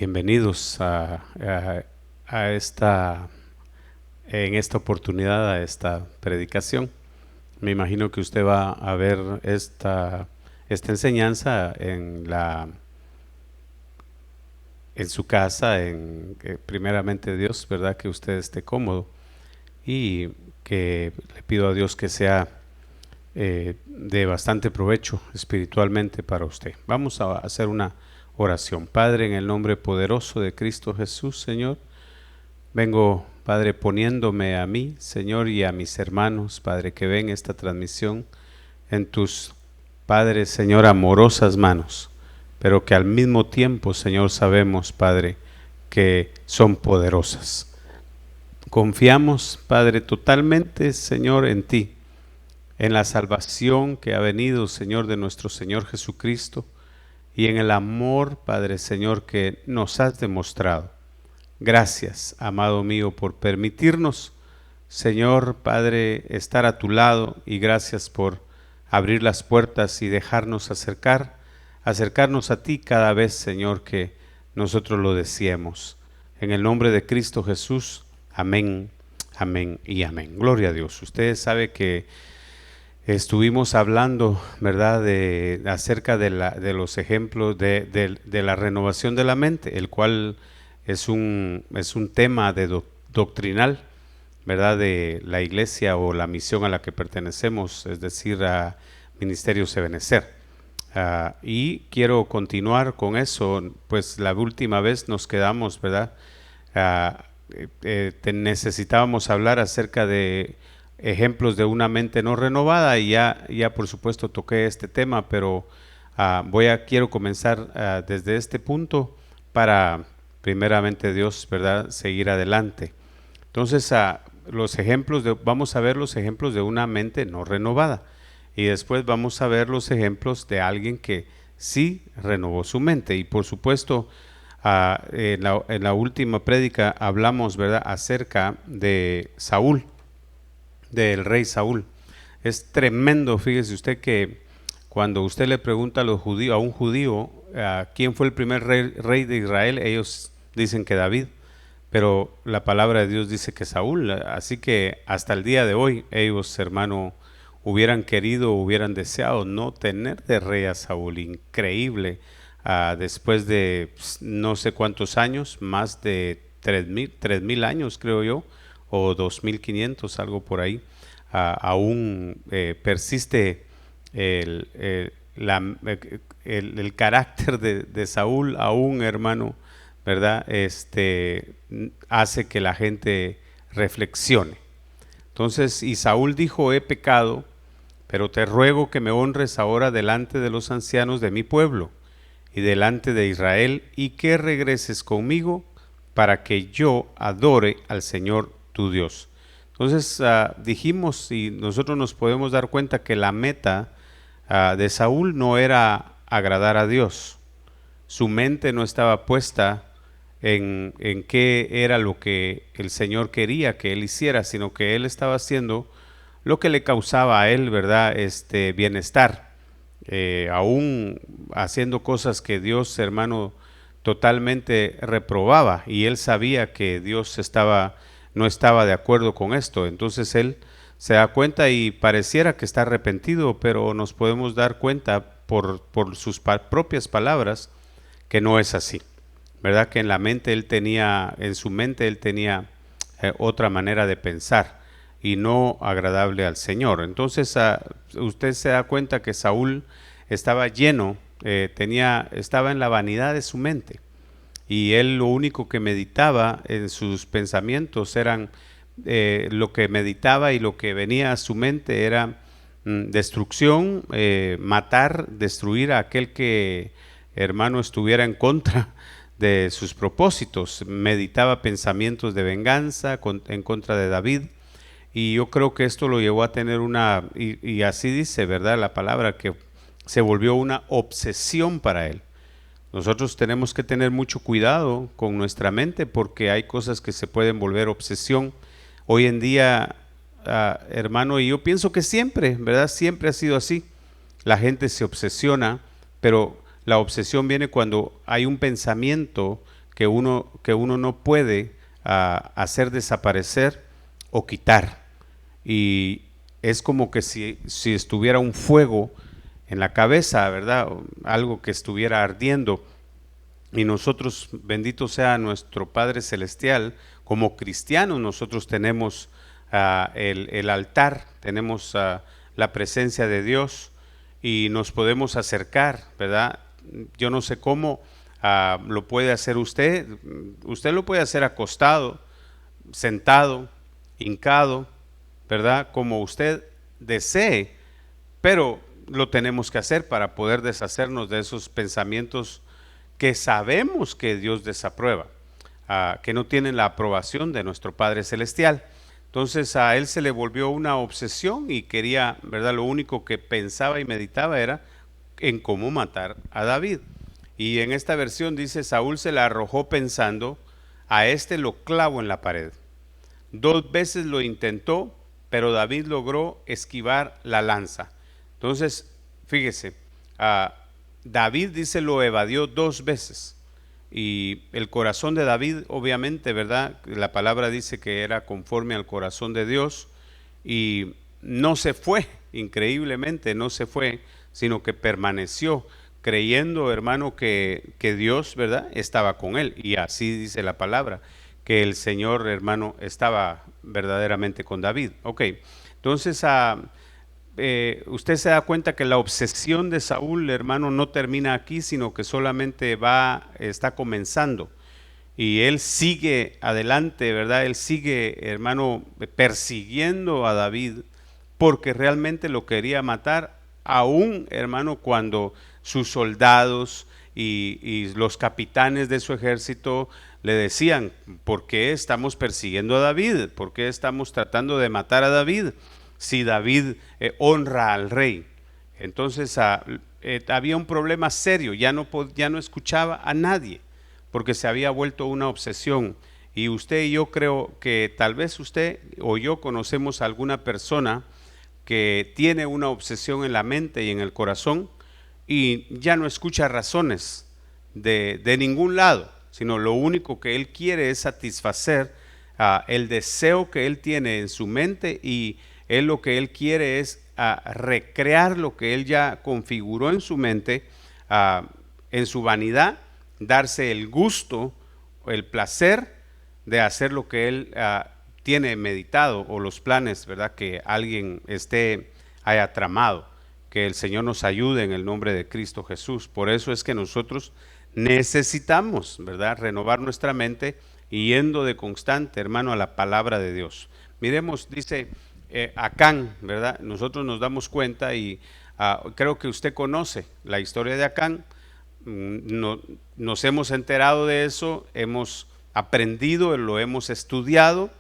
Bienvenidos en esta oportunidad a esta predicación. Me imagino que usted va a ver esta enseñanza en su casa, primeramente Dios, ¿verdad? Que usted esté cómodo y que le pido a Dios que sea de bastante provecho espiritualmente para usted. Vamos a hacer una oración. Padre, en el nombre poderoso de Cristo Jesús, Señor, vengo, Padre, poniéndome a mí, Señor, y a mis hermanos, Padre, que ven esta transmisión en tus, Padre, Señor, amorosas manos, pero que al mismo tiempo, Señor, sabemos, Padre, que son poderosas. Confiamos, Padre, totalmente, Señor, en ti, en la salvación que ha venido, Señor, de nuestro Señor Jesucristo, y en el amor, Padre Señor, que nos has demostrado. Gracias, amado mío, por permitirnos, Señor Padre, estar a tu lado, y gracias por abrir las puertas y dejarnos acercarnos a ti cada vez, Señor, que nosotros lo deseemos. En el nombre de Cristo Jesús, amén, amén y amén. Gloria a Dios. Ustedes saben que estuvimos hablando, ¿verdad?, acerca de los ejemplos de la renovación de la mente, el cual es un tema doctrinal, ¿verdad?, de la iglesia o la misión a la que pertenecemos, es decir, a Ministerio Ebenecer. Y quiero continuar con eso, pues la última vez nos quedamos, ¿verdad? Necesitábamos hablar acerca de ejemplos de una mente no renovada, y ya por supuesto toqué este tema, pero quiero comenzar desde este punto para primeramente Dios, ¿verdad?, seguir adelante. Entonces vamos a ver los ejemplos de una mente no renovada, y después vamos a ver los ejemplos de alguien que sí renovó su mente. Y por supuesto en la última prédica hablamos, ¿verdad?, acerca de Saúl, del rey Saúl. Es tremendo, fíjese usted, que cuando usted le pregunta a un judío quién fue el primer rey de Israel, ellos dicen que David, pero la palabra de Dios dice que Saúl. Así que hasta el día de hoy ellos, hermano, hubieran deseado no tener de rey a Saúl. Increíble. Después de no sé cuántos años, más de 3,000 años, creo yo, o 2,500, algo por ahí, aún persiste el carácter de Saúl, aún, hermano, ¿verdad? Hace que la gente reflexione. Entonces, y Saúl dijo: he pecado, pero te ruego que me honres ahora delante de los ancianos de mi pueblo y delante de Israel, y que regreses conmigo para que yo adore al Señor tu Dios. Entonces dijimos, y nosotros nos podemos dar cuenta que la meta de Saúl no era agradar a Dios. Su mente no estaba puesta en qué era lo que el Señor quería que él hiciera, sino que él estaba haciendo lo que le causaba a él, ¿verdad?, bienestar. Aún haciendo cosas que Dios, hermano, totalmente reprobaba, y él sabía que Dios no estaba de acuerdo con esto. Entonces él se da cuenta y pareciera que está arrepentido, pero nos podemos dar cuenta por sus propias palabras que no es así, ¿verdad? Que en su mente él tenía otra manera de pensar y no agradable al Señor. Entonces usted se da cuenta que Saúl estaba lleno, estaba en la vanidad de su mente, y él lo único que meditaba en sus pensamientos eran lo que meditaba y lo que venía a su mente era destrucción, matar, destruir a aquel que, hermano, estuviera en contra de sus propósitos. Meditaba pensamientos de venganza en contra de David. Y yo creo que esto lo llevó a tener y así dice, ¿verdad?, la palabra, que se volvió una obsesión para él. Nosotros tenemos que tener mucho cuidado con nuestra mente, porque hay cosas que se pueden volver obsesión. Hoy en día, hermano, y yo pienso que siempre, ¿verdad?, siempre ha sido así. La gente se obsesiona, pero la obsesión viene cuando hay un pensamiento que uno no puede hacer desaparecer o quitar. Y es como que si estuviera un fuego en la cabeza, ¿verdad? Algo que estuviera ardiendo. Y nosotros, bendito sea nuestro Padre Celestial, como cristianos nosotros tenemos el altar, tenemos la presencia de Dios y nos podemos acercar, ¿verdad? Yo no sé cómo lo puede hacer usted. Usted lo puede hacer acostado, sentado, hincado, ¿verdad? Como usted desee, pero lo tenemos que hacer para poder deshacernos de esos pensamientos que sabemos que Dios desaprueba, que no tienen la aprobación de nuestro Padre Celestial. Entonces a él se le volvió una obsesión y quería, ¿verdad? Lo único que pensaba y meditaba era en cómo matar a David. Y en esta versión dice, Saúl se la arrojó pensando, a este lo clavo en la pared. 2 veces lo intentó, pero David logró esquivar la lanza. Entonces, fíjese, David dice lo evadió 2 veces. Y el corazón de David, obviamente, ¿verdad? La palabra dice que era conforme al corazón de Dios y no se fue, increíblemente no se fue, sino que permaneció creyendo, hermano, que Dios, ¿verdad? Estaba con él. Y así dice la palabra, que el Señor, hermano, estaba verdaderamente con David. Ok, entonces usted se da cuenta que la obsesión de Saúl, hermano, no termina aquí, sino que solamente está comenzando. Y él sigue adelante, ¿verdad? Él sigue, hermano, persiguiendo a David porque realmente lo quería matar, aún, hermano, cuando sus soldados y los capitanes de su ejército le decían, ¿por qué estamos persiguiendo a David? ¿Por qué estamos tratando de matar a David? Si David honra al rey. Entonces había un problema serio, ya no escuchaba a nadie, porque se había vuelto una obsesión. Y usted y yo creo que tal vez usted o yo conocemos a alguna persona que tiene una obsesión en la mente y en el corazón y ya no escucha razones de ningún lado, sino lo único que él quiere es satisfacer el deseo que él tiene en su mente, y él lo que él quiere es recrear lo que él ya configuró en su mente, en su vanidad, darse el gusto, el placer de hacer lo que él tiene meditado, o los planes, ¿verdad? Que alguien haya tramado. Que el Señor nos ayude en el nombre de Cristo Jesús. Por eso es que nosotros necesitamos, ¿verdad?, renovar nuestra mente yendo de constante, hermano, a la palabra de Dios. Miremos, dice Acán, ¿verdad? Nosotros nos damos cuenta y creo que usted conoce la historia de Acán. Nos hemos enterado de eso, hemos aprendido, lo hemos estudiado,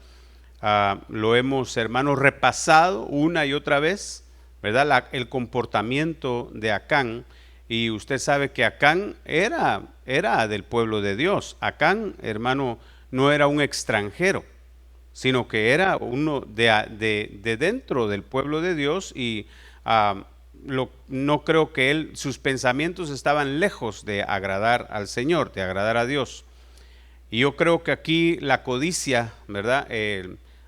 lo hemos, hermano, repasado una y otra vez, ¿verdad? El comportamiento de Acán. Y usted sabe que Acán era del pueblo de Dios. Acán, hermano, no era un extranjero, sino que era uno de dentro del pueblo de Dios. Y no creo que sus pensamientos estaban lejos de agradar al Señor, de agradar a Dios. Y yo creo que aquí la codicia, ¿verdad?,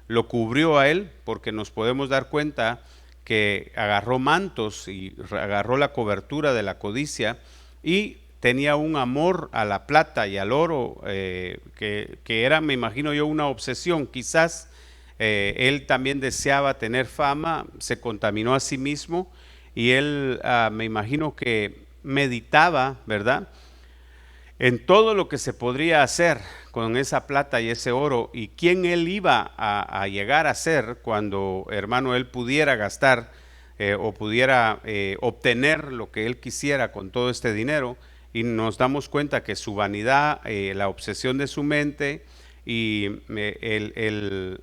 lo cubrió a él, porque nos podemos dar cuenta que agarró mantos y agarró la cobertura de la codicia, y tenía un amor a la plata y al oro que era, me imagino yo, una obsesión. Quizás él también deseaba tener fama, se contaminó a sí mismo, y él me imagino que meditaba, ¿verdad?, en todo lo que se podría hacer con esa plata y ese oro, y quién él iba a llegar a ser cuando, hermano, él pudiera gastar o pudiera obtener lo que él quisiera con todo este dinero. Y nos damos cuenta que su vanidad, la obsesión de su mente y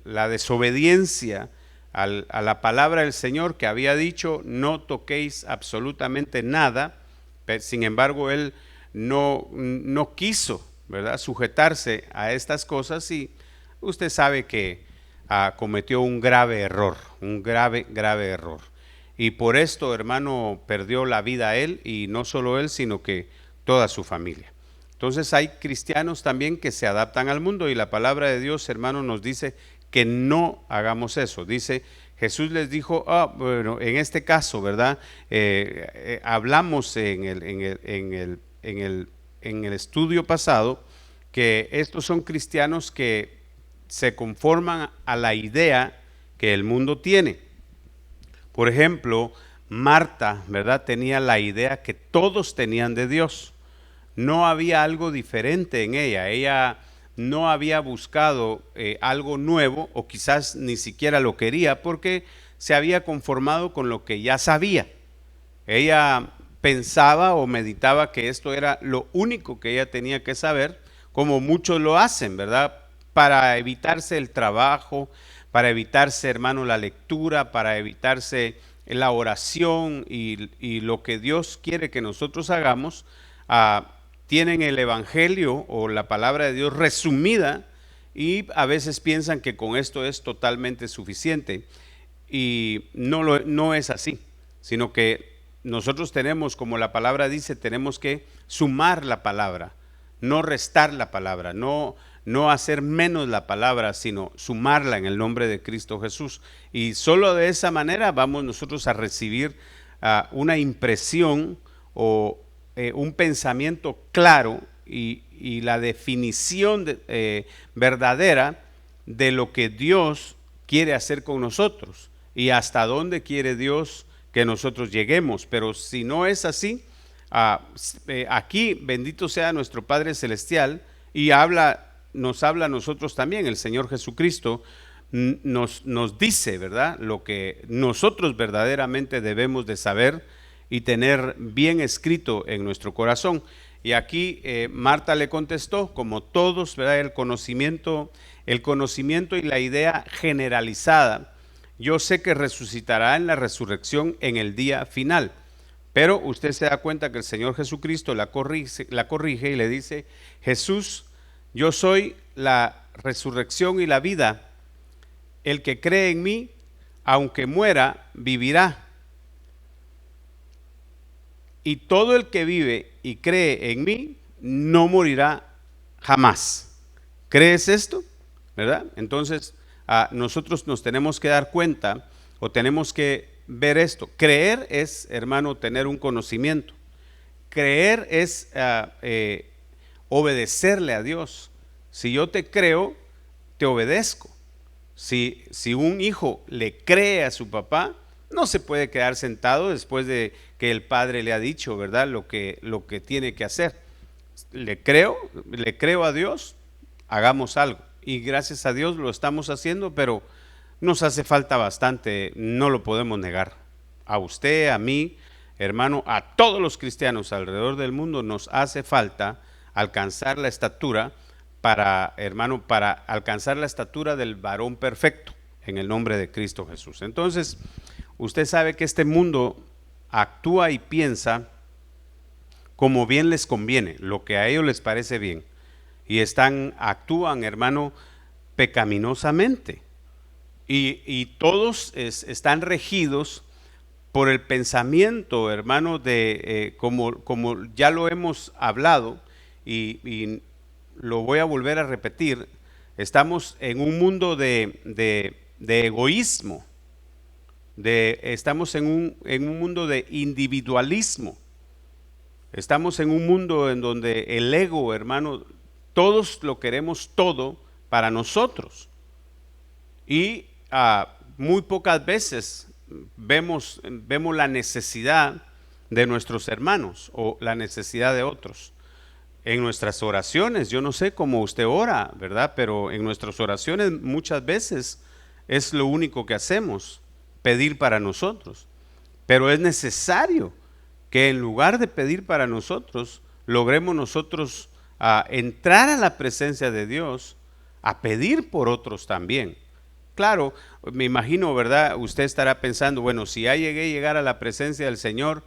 la desobediencia a la palabra del Señor, que había dicho, no toquéis absolutamente nada. Sin embargo, él no quiso, ¿verdad?, sujetarse a estas cosas, y usted sabe que cometió un grave error, grave error. Y por esto, hermano, perdió la vida él, y no solo él, sino que toda su familia. Entonces hay cristianos también que se adaptan al mundo y la palabra de Dios, hermano, nos dice que no hagamos eso. Dice, Jesús les dijo, bueno, en este caso, ¿verdad? Hablamos en el estudio pasado que estos son cristianos que se conforman a la idea que el mundo tiene. Por ejemplo, Marta, ¿verdad? Tenía la idea que todos tenían de Dios. No había algo diferente en ella. Ella no había buscado algo nuevo, o quizás ni siquiera lo quería, porque se había conformado con lo que ya sabía. Ella pensaba o meditaba que esto era lo único que ella tenía que saber, como muchos lo hacen, ¿verdad? Para evitarse el trabajo, para evitarse, hermano, la lectura, para evitarse la oración y lo que Dios quiere que nosotros hagamos. Tienen el evangelio o la palabra de Dios resumida y a veces piensan que con esto es totalmente suficiente, y no es así, sino que nosotros tenemos, como la palabra dice, tenemos que sumar la palabra, no restar la palabra, no hacer menos la palabra, sino sumarla en el nombre de Cristo Jesús. Y solo de esa manera vamos nosotros a recibir una impresión o un pensamiento claro y la definición verdadera de lo que Dios quiere hacer con nosotros y hasta dónde quiere Dios que nosotros lleguemos. Pero si no es así, aquí bendito sea nuestro Padre Celestial, y nos habla a nosotros también. El Señor Jesucristo nos dice, ¿verdad?, lo que nosotros verdaderamente debemos de saber y tener bien escrito en nuestro corazón. Y aquí Marta le contestó, como todos, ¿verdad?, el conocimiento y la idea generalizada. Yo sé que resucitará en la resurrección en el día final. Pero usted se da cuenta que el Señor Jesucristo la corrige y le dice, Jesús, yo soy la resurrección y la vida. El que cree en mí, aunque muera, vivirá. Y todo el que vive y cree en mí, no morirá jamás. ¿Crees esto? ¿Verdad? Entonces, nosotros nos tenemos que dar cuenta o tenemos que ver esto. Creer es, hermano, tener un conocimiento. Creer es obedecerle a Dios. Si yo te creo, te obedezco. Si un hijo le cree a su papá, no se puede quedar sentado después de que el padre le ha dicho, ¿verdad?, lo que tiene que hacer. Le creo a Dios, hagamos algo. Y gracias a Dios lo estamos haciendo, pero nos hace falta bastante, no lo podemos negar. A usted, a mí, hermano, a todos los cristianos alrededor del mundo nos hace falta alcanzar la estatura para alcanzar la estatura del varón perfecto en el nombre de Cristo Jesús. Entonces, usted sabe que este mundo actúa y piensa como bien les conviene, lo que a ellos les parece bien, y actúan, hermano, pecaminosamente. Y todos están regidos por el pensamiento, hermano, de como ya lo hemos hablado y lo voy a volver a repetir. Estamos en un mundo de egoísmo, estamos en un mundo de individualismo, estamos en un mundo en donde el ego, hermano, todos lo queremos todo para nosotros. Y muy pocas veces vemos la necesidad de nuestros hermanos o la necesidad de otros. En nuestras oraciones, yo no sé cómo usted ora, ¿verdad?, pero en nuestras oraciones muchas veces es lo único que hacemos, pedir para nosotros. Pero es necesario que en lugar de pedir para nosotros, logremos nosotros entrar a la presencia de Dios, a pedir por otros también. Claro, me imagino, ¿verdad?, usted estará pensando, bueno, si ya llegar a la presencia del Señor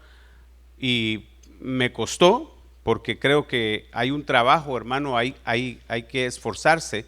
y me costó, porque creo que hay un trabajo, hermano, hay que esforzarse.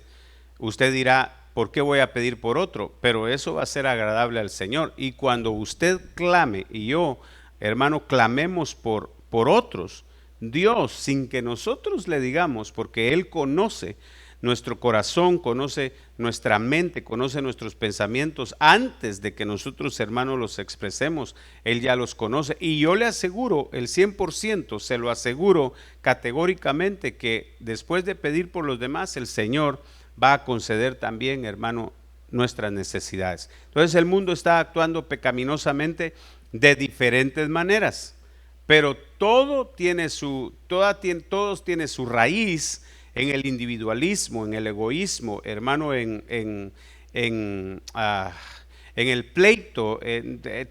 Usted dirá, ¿por qué voy a pedir por otro? Pero eso va a ser agradable al Señor. Y cuando usted clame y yo, hermano, clamemos por otros, Dios, sin que nosotros le digamos, porque Él conoce nuestro corazón, conoce nuestra mente, conoce nuestros pensamientos antes de que nosotros, hermanos, los expresemos. Él ya los conoce, y yo le aseguro el 100%, se lo aseguro categóricamente, que después de pedir por los demás, el Señor va a conceder también, hermano, nuestras necesidades. Entonces el mundo está actuando pecaminosamente de diferentes maneras, pero todos tienen su raíz en el individualismo, en el egoísmo, hermano, en el pleito.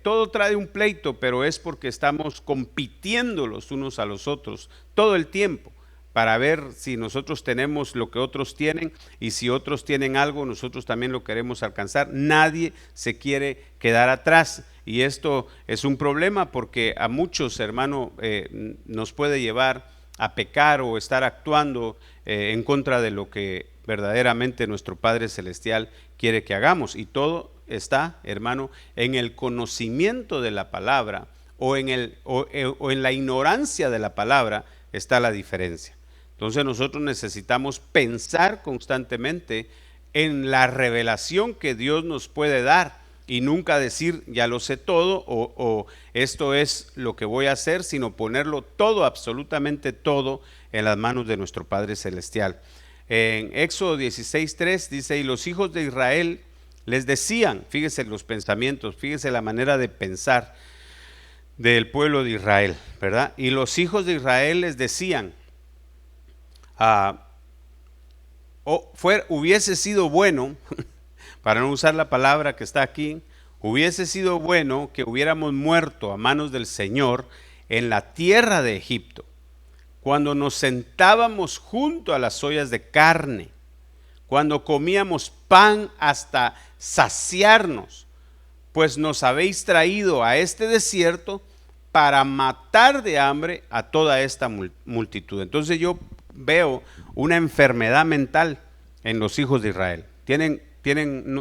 Todo trae un pleito, pero es porque estamos compitiendo los unos a los otros todo el tiempo, para ver si nosotros tenemos lo que otros tienen, y si otros tienen algo, nosotros también lo queremos alcanzar. Nadie se quiere quedar atrás, y esto es un problema, porque a muchos, hermano, nos puede llevar a pecar o estar actuando en contra de lo que verdaderamente nuestro Padre Celestial quiere que hagamos. Y todo está, hermano, en el conocimiento de la palabra, o en la ignorancia de la palabra está la diferencia. Entonces nosotros necesitamos pensar constantemente en la revelación que Dios nos puede dar, y nunca decir ya lo sé todo, o esto es lo que voy a hacer, sino ponerlo todo, absolutamente todo, en las manos de nuestro Padre Celestial. En Éxodo 16:3 dice: y los hijos de Israel les decían, fíjese los pensamientos, fíjese la manera de pensar del pueblo de Israel, ¿verdad? Y los hijos de Israel les decían, hubiese sido bueno, para no usar la palabra que está aquí, hubiese sido bueno que hubiéramos muerto a manos del Señor en la tierra de Egipto, cuando nos sentábamos junto a las ollas de carne, cuando comíamos pan hasta saciarnos, pues nos habéis traído a este desierto para matar de hambre a toda esta multitud. Entonces yo veo una enfermedad mental en los hijos de Israel.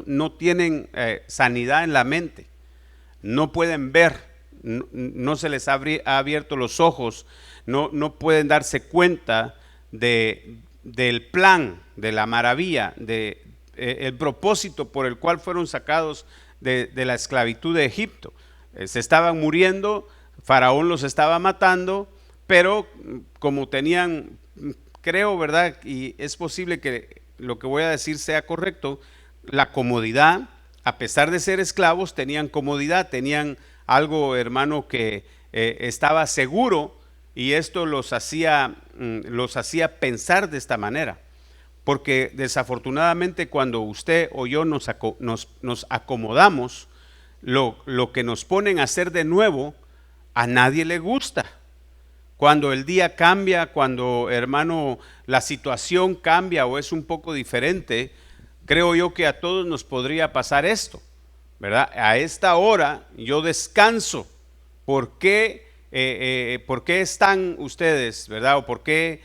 No tienen sanidad en la mente, no pueden ver, no se les ha abierto los ojos, no pueden darse cuenta del plan, de la maravilla, el propósito por el cual fueron sacados de la esclavitud de Egipto. Se estaban muriendo, Faraón los estaba matando, pero como tenían, creo, ¿verdad? Y es posible que lo que voy a decir sea correcto, la comodidad, a pesar de ser esclavos, tenían comodidad, tenían algo, hermano, que estaba seguro, y esto los hacía pensar de esta manera. Porque desafortunadamente, cuando usted o yo nos acomodamos, lo que nos ponen a hacer de nuevo, a nadie le gusta. Cuando el día cambia, cuando, hermano, la situación cambia o es un poco diferente, creo yo que a todos nos podría pasar esto, ¿verdad? A esta hora yo descanso. ¿Por qué están ustedes, verdad? ¿O por qué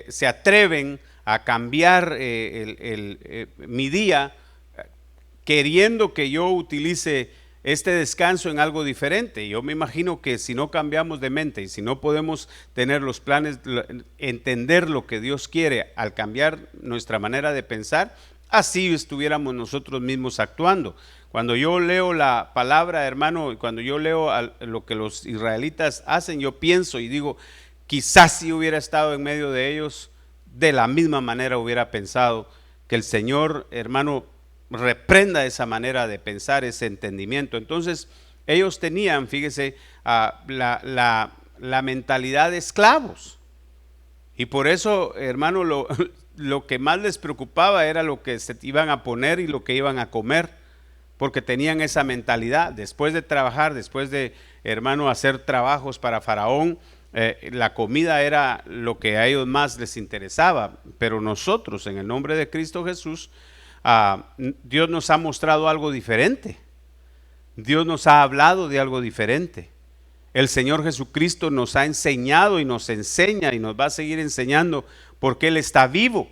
se atreven a cambiar mi día, queriendo que yo utilice este descanso en algo diferente? Yo me imagino que si no cambiamos de mente, y si no podemos tener los planes, entender lo que Dios quiere al cambiar nuestra manera de pensar, así estuviéramos nosotros mismos actuando. Cuando yo leo la palabra, hermano, cuando yo leo lo que los israelitas hacen, yo pienso y digo, quizás si hubiera estado en medio de ellos, de la misma manera hubiera pensado. Que el Señor, hermano, reprenda esa manera de pensar, ese entendimiento. Entonces ellos tenían, fíjese, la mentalidad de esclavos, y por eso, hermano, lo que más les preocupaba era lo que se iban a poner y lo que iban a comer, porque tenían esa mentalidad. Después de trabajar, después de, hermano, hacer trabajos para Faraón, la comida era lo que a ellos más les interesaba. Pero nosotros, en el nombre de Cristo Jesús, Dios nos ha mostrado algo diferente. Dios nos ha hablado de algo diferente. El Señor Jesucristo nos ha enseñado y nos enseña y nos va a seguir enseñando, porque Él está vivo.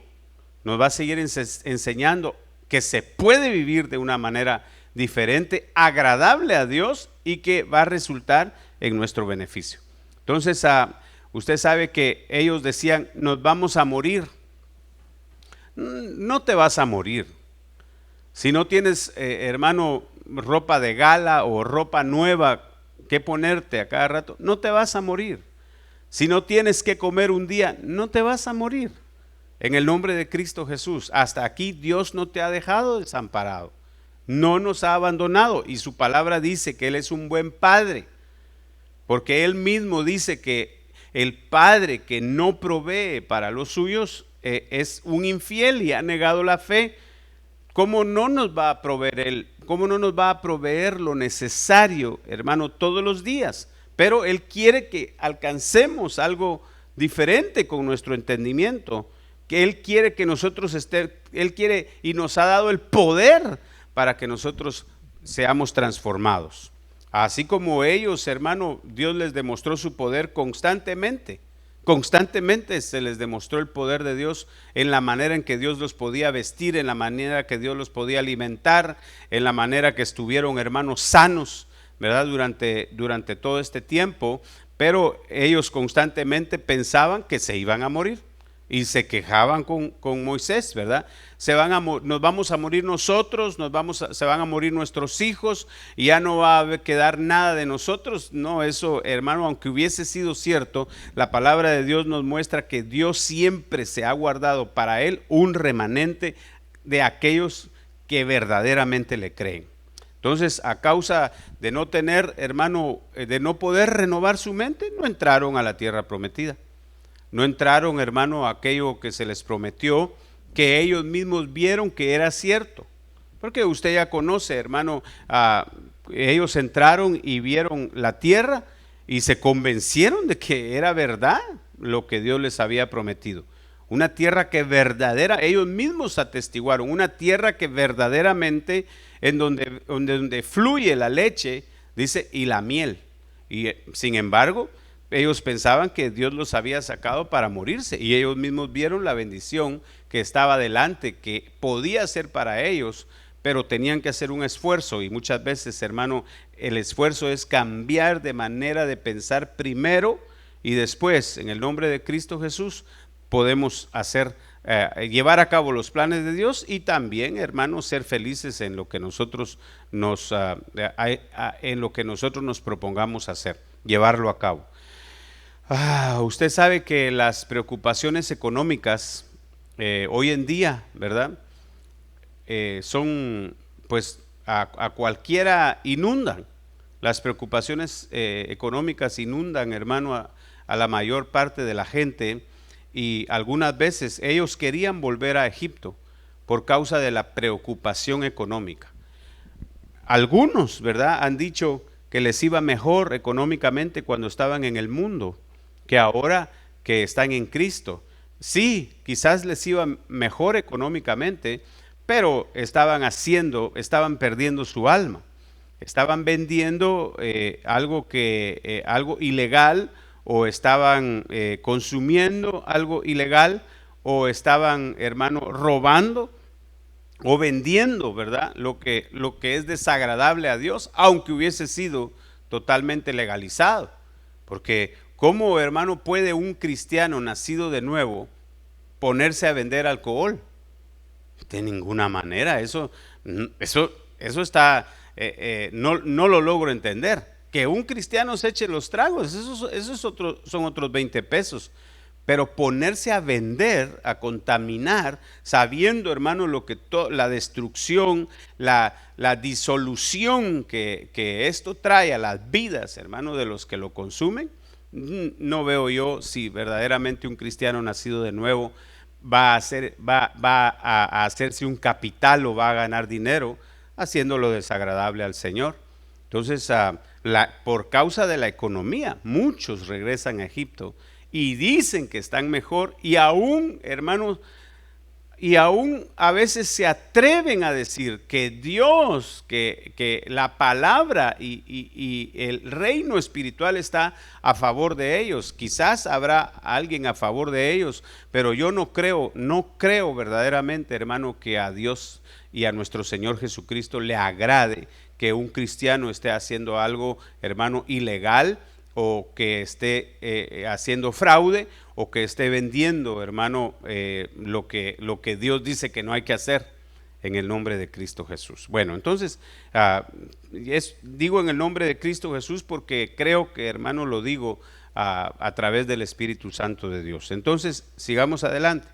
Nos va a seguir enseñando que se puede vivir de una manera diferente, agradable a Dios, y que va a resultar en nuestro beneficio. Entonces, Usted sabe que ellos decían, nos vamos a morir. No te vas a morir. Si no tienes, hermano, ropa de gala o ropa nueva que ponerte a cada rato, no te vas a morir. Si no tienes que comer un día, no te vas a morir. En el nombre de Cristo Jesús, hasta aquí Dios no te ha dejado desamparado. No nos ha abandonado y su palabra dice que Él es un buen Padre. Porque Él mismo dice que el padre que no provee para los suyos es un infiel y ha negado la fe. ¿Cómo no nos va a proveer Él? ¿Cómo no nos va a proveer lo necesario, hermano, todos los días? Pero Él quiere que alcancemos algo diferente con nuestro entendimiento. Que Él quiere que nosotros Él quiere y nos ha dado el poder para que nosotros seamos transformados. Así como ellos, hermano, Dios les demostró su poder constantemente. Constantemente se les demostró el poder de Dios en la manera en que Dios los podía vestir, en la manera que Dios los podía alimentar, en la manera que estuvieron, hermanos, sanos, ¿verdad? Durante todo este tiempo. Pero ellos constantemente pensaban que se iban a morir. Y se quejaban con Moisés, ¿verdad? Nos vamos a morir nosotros, se van a morir nuestros hijos y ya no va a quedar nada de nosotros. No, eso, hermano, aunque hubiese sido cierto, la palabra de Dios nos muestra que Dios siempre se ha guardado para Él un remanente de aquellos que verdaderamente le creen. Entonces, a causa de no tener, hermano, de no poder renovar su mente, no entraron a la tierra prometida. No entraron, hermano, a aquello que se les prometió, que ellos mismos vieron que era cierto. Porque usted ya conoce, hermano, ellos entraron y vieron la tierra y se convencieron de que era verdad lo que Dios les había prometido. Una tierra que ellos mismos atestiguaron, una tierra que verdaderamente, en donde fluye la leche, dice, y la miel. Y sin embargo, ellos pensaban que Dios los había sacado para morirse y ellos mismos vieron la bendición que estaba delante, que podía ser para ellos, pero tenían que hacer un esfuerzo. Y muchas veces, hermano, el esfuerzo es cambiar de manera de pensar primero y después, en el nombre de Cristo Jesús, podemos llevar a cabo los planes de Dios y también, hermano, ser felices en lo que nosotros nos propongamos hacer, llevarlo a cabo. Usted sabe que las preocupaciones económicas hoy en día, ¿verdad? Son, pues, a cualquiera inundan. Las preocupaciones económicas inundan, hermano, a la mayor parte de la gente y algunas veces ellos querían volver a Egipto por causa de la preocupación económica. Algunos, ¿verdad?, han dicho que les iba mejor económicamente cuando estaban en el mundo que ahora que están en Cristo. Sí, quizás les iba mejor económicamente, pero estaban perdiendo su alma. Estaban vendiendo algo ilegal, o estaban consumiendo algo ilegal, o estaban, hermano, robando o vendiendo, ¿verdad? Lo que es desagradable a Dios, aunque hubiese sido totalmente legalizado. Porque ¿cómo, hermano, puede un cristiano nacido de nuevo ponerse a vender alcohol? De ninguna manera. Eso está, no lo logro entender. Que un cristiano se eche los tragos, son otros 20 pesos. Pero ponerse a vender, a contaminar, sabiendo, hermano, la destrucción, la disolución que esto trae a las vidas, hermano, de los que lo consumen, no veo yo si verdaderamente un cristiano nacido de nuevo va a hacerse un capital o va a ganar dinero haciéndolo desagradable al Señor. Entonces, por causa de la economía, muchos regresan a Egipto y dicen que están mejor y aún, hermanos, a veces se atreven a decir que Dios, que la palabra y el reino espiritual está a favor de ellos. Quizás habrá alguien a favor de ellos, pero yo no creo verdaderamente, hermano, que a Dios y a nuestro Señor Jesucristo le agrade que un cristiano esté haciendo algo, hermano, ilegal o que esté haciendo fraude, o que esté vendiendo, hermano, lo que Dios dice que no hay que hacer en el nombre de Cristo Jesús. Bueno, entonces, digo en el nombre de Cristo Jesús porque creo que, hermano, lo digo a través del Espíritu Santo de Dios. Entonces, sigamos adelante.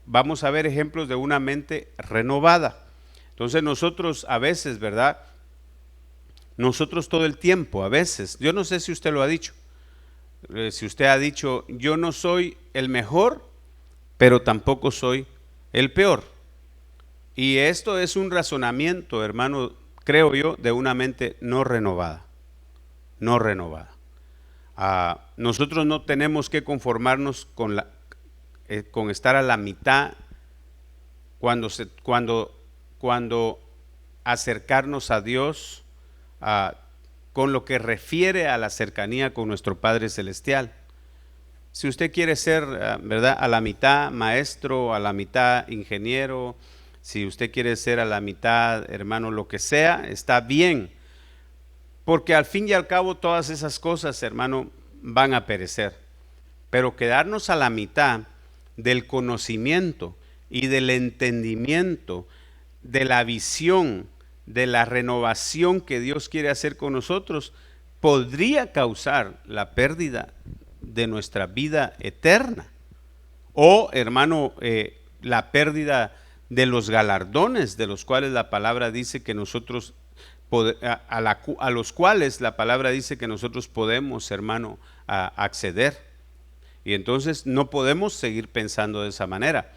Vamos a ver ejemplos de una mente renovada. Entonces nosotros a veces, ¿verdad? Nosotros todo el tiempo, a veces, yo no sé si usted lo ha dicho, si usted ha dicho, yo no soy el mejor, pero tampoco soy el peor. Y esto es un razonamiento, hermano, creo yo, de una mente no renovada, no renovada. Nosotros no tenemos que conformarnos con estar a la mitad cuando acercarnos a Dios con lo que refiere a la cercanía con nuestro Padre Celestial. Si usted quiere ser, ¿verdad?, a la mitad maestro, a la mitad ingeniero, si usted quiere ser a la mitad, hermano, lo que sea, está bien, porque al fin y al cabo todas esas cosas, hermano, van a perecer. Pero quedarnos a la mitad del conocimiento y del entendimiento, de la visión, de la renovación que Dios quiere hacer con nosotros, podría causar la pérdida de nuestra vida eterna. O, hermano, la pérdida de los galardones de los cuales la palabra dice que nosotros, a los cuales la palabra dice que nosotros podemos, hermano, acceder. Y entonces no podemos seguir pensando de esa manera.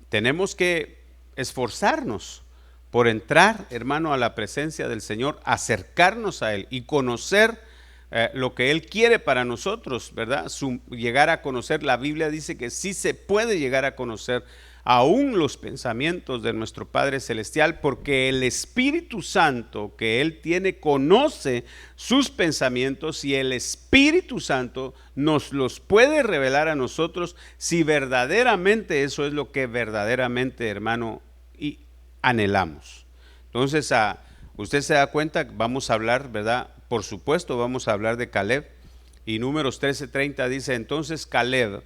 Tenemos que esforzarnos por entrar, hermano, a la presencia del Señor, acercarnos a Él y conocer lo que Él quiere para nosotros, ¿verdad? Llegar a conocer, la Biblia dice que sí se puede llegar a conocer aún los pensamientos de nuestro Padre Celestial, porque el Espíritu Santo que Él tiene conoce sus pensamientos y el Espíritu Santo nos los puede revelar a nosotros si verdaderamente eso es lo que verdaderamente, hermano, y anhelamos. Entonces, usted se da cuenta, vamos a hablar, ¿verdad? Por supuesto, vamos a hablar de Caleb. Y Números 13:30 dice, entonces Caleb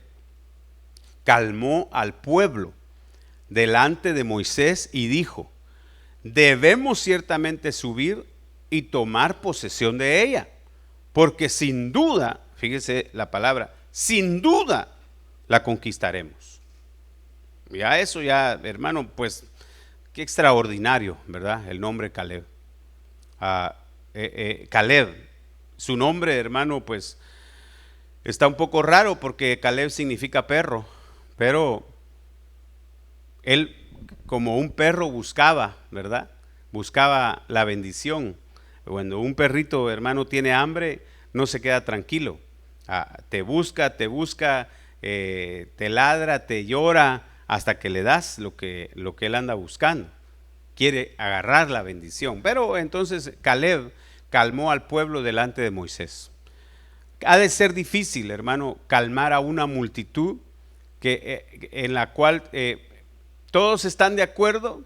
calmó al pueblo delante de Moisés y dijo, debemos ciertamente subir y tomar posesión de ella, porque sin duda, fíjese la palabra, sin duda la conquistaremos. Ya eso ya, hermano, pues qué extraordinario, ¿verdad? El nombre Caleb. Caleb, su nombre, hermano, pues está un poco raro porque Caleb significa perro, pero él como un perro buscaba, ¿verdad? Buscaba la bendición. Cuando un perrito, hermano, tiene hambre, no se queda tranquilo. Te busca, te ladra, te llora, hasta que le das lo que él anda buscando. Quiere agarrar la bendición. Pero entonces Caleb calmó al pueblo delante de Moisés. Ha de ser difícil, hermano, calmar a una multitud en la cual todos están de acuerdo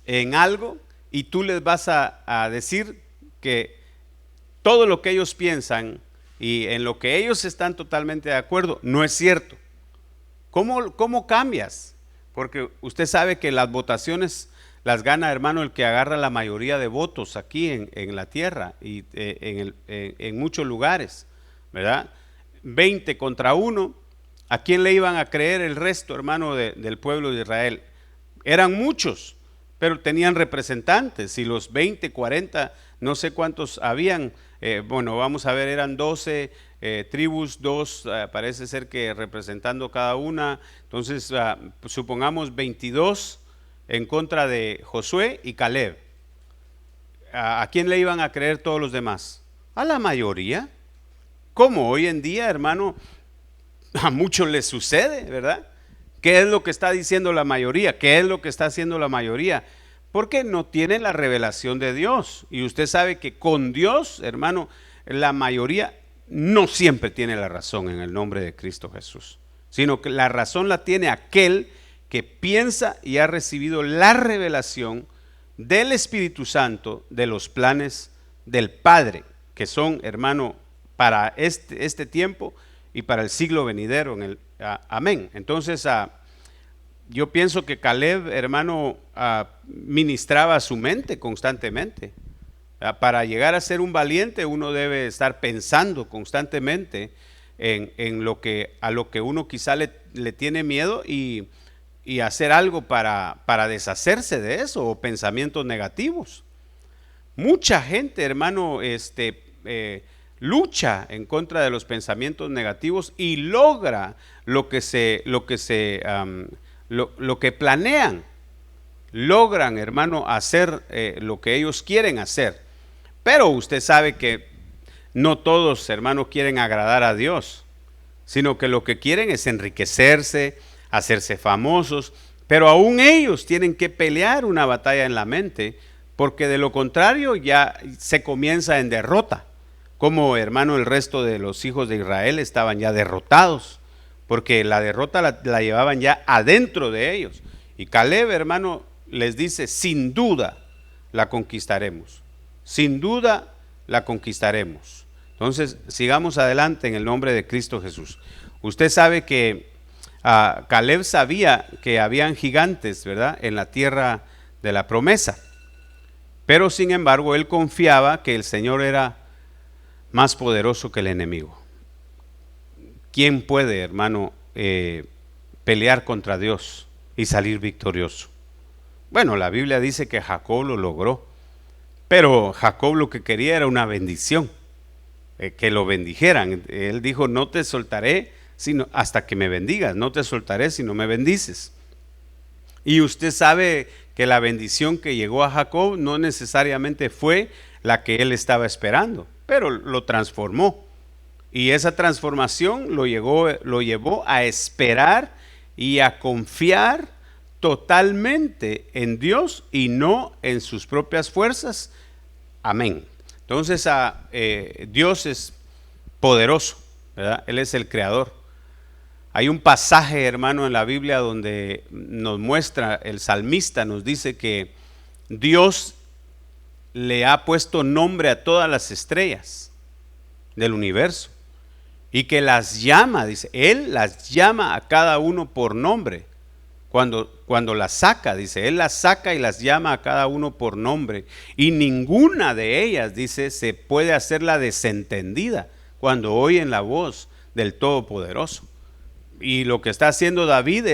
en algo y tú les vas a decir que todo lo que ellos piensan y en lo que ellos están totalmente de acuerdo no es cierto. ¿Cómo cambias? Porque usted sabe que las votaciones las gana, hermano, el que agarra la mayoría de votos aquí en la tierra y en muchos lugares, ¿verdad? 20 contra 1, ¿a quién le iban a creer el resto, hermano, del pueblo de Israel? Eran muchos, pero tenían representantes y los 20, 40, no sé cuántos habían, bueno, vamos a ver, eran 12 tribus, 2 parece ser que representando cada una, entonces supongamos 22 en contra de Josué y Caleb. ¿A quién le iban a creer todos los demás? A la mayoría. Como hoy en día, hermano, a muchos les sucede, ¿verdad? ¿Qué es lo que está diciendo la mayoría? ¿Qué es lo que está haciendo la mayoría? Porque no tienen la revelación de Dios. Y usted sabe que con Dios, hermano, la mayoría no siempre tiene la razón en el nombre de Cristo Jesús, sino que la razón la tiene aquel que piensa y ha recibido la revelación del Espíritu Santo de los planes del Padre, que son, hermano, para este tiempo y para el siglo venidero. Amén. Entonces, yo pienso que Caleb, hermano, ministraba su mente constantemente. Para llegar a ser un valiente, uno debe estar pensando constantemente en a lo que uno quizá le tiene miedo y hacer algo para deshacerse de eso, o pensamientos negativos. Mucha gente, hermano, lucha en contra de los pensamientos negativos y logra lo que planean. Logran, hermano, hacer lo que ellos quieren hacer. Pero usted sabe que no todos, hermano, quieren agradar a Dios, sino que lo que quieren es enriquecerse, hacerse famosos, pero aún ellos tienen que pelear una batalla en la mente, porque de lo contrario ya se comienza en derrota. Como, hermano, el resto de los hijos de Israel estaban ya derrotados, porque la derrota la llevaban ya adentro de ellos. Y Caleb, hermano, les dice: sin duda la conquistaremos, sin duda la conquistaremos. Entonces, sigamos adelante en el nombre de Cristo Jesús. Usted sabe que Caleb sabía que habían gigantes, ¿verdad?, en la tierra de la promesa, pero sin embargo él confiaba que el Señor era más poderoso que el enemigo. ¿Quién puede, hermano, pelear contra Dios y salir victorioso? Bueno, la Biblia dice que Jacob lo logró, pero Jacob lo que quería era una bendición, que lo bendijeran. Él dijo: no te soltaré sino hasta que me bendigas, no te soltaré si no me bendices. Y usted sabe que la bendición que llegó a Jacob no necesariamente fue la que él estaba esperando, pero lo transformó. Y esa transformación lo llevó a esperar y a confiar totalmente en Dios y no en sus propias fuerzas. Amén. Entonces, Dios es poderoso, ¿verdad? Él es el creador. Hay un pasaje, hermano, en la Biblia donde nos muestra, el salmista nos dice que Dios le ha puesto nombre a todas las estrellas del universo y que las llama, dice, Él las llama a cada uno por nombre. Cuando las saca, dice, Él las saca y las llama a cada uno por nombre, y ninguna de ellas, dice, se puede hacer la desentendida cuando oyen la voz del Todopoderoso. Y lo que está haciendo David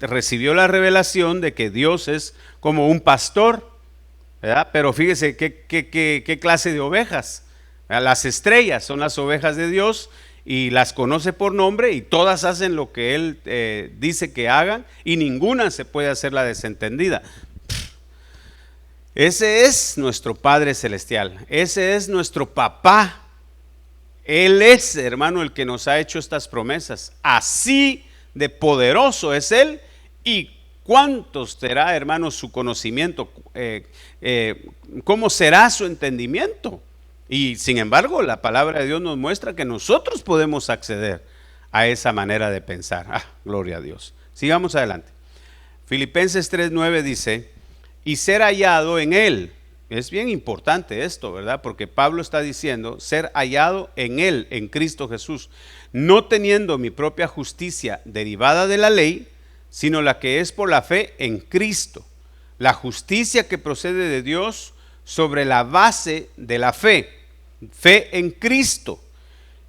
recibió la revelación de que Dios es como un pastor, ¿verdad? Pero fíjese qué clase de ovejas. Las estrellas son las ovejas de Dios y las conoce por nombre, y todas hacen lo que Él dice que hagan, y ninguna se puede hacer la desentendida. Ese es nuestro Padre Celestial, ese es nuestro papá. Él es, hermano, el que nos ha hecho estas promesas. Así de poderoso es Él. Y cuánto será, hermano, su conocimiento, cómo será su entendimiento. Y sin embargo, la palabra de Dios nos muestra que nosotros podemos acceder a esa manera de pensar. Gloria a Dios. Sigamos adelante. Filipenses 3:9 dice: y ser hallado en Él. Es bien importante esto, ¿verdad? Porque Pablo está diciendo ser hallado en Él, en Cristo Jesús, no teniendo mi propia justicia derivada de la ley, sino la que es por la fe en Cristo, la justicia que procede de Dios sobre la base de la fe en Cristo,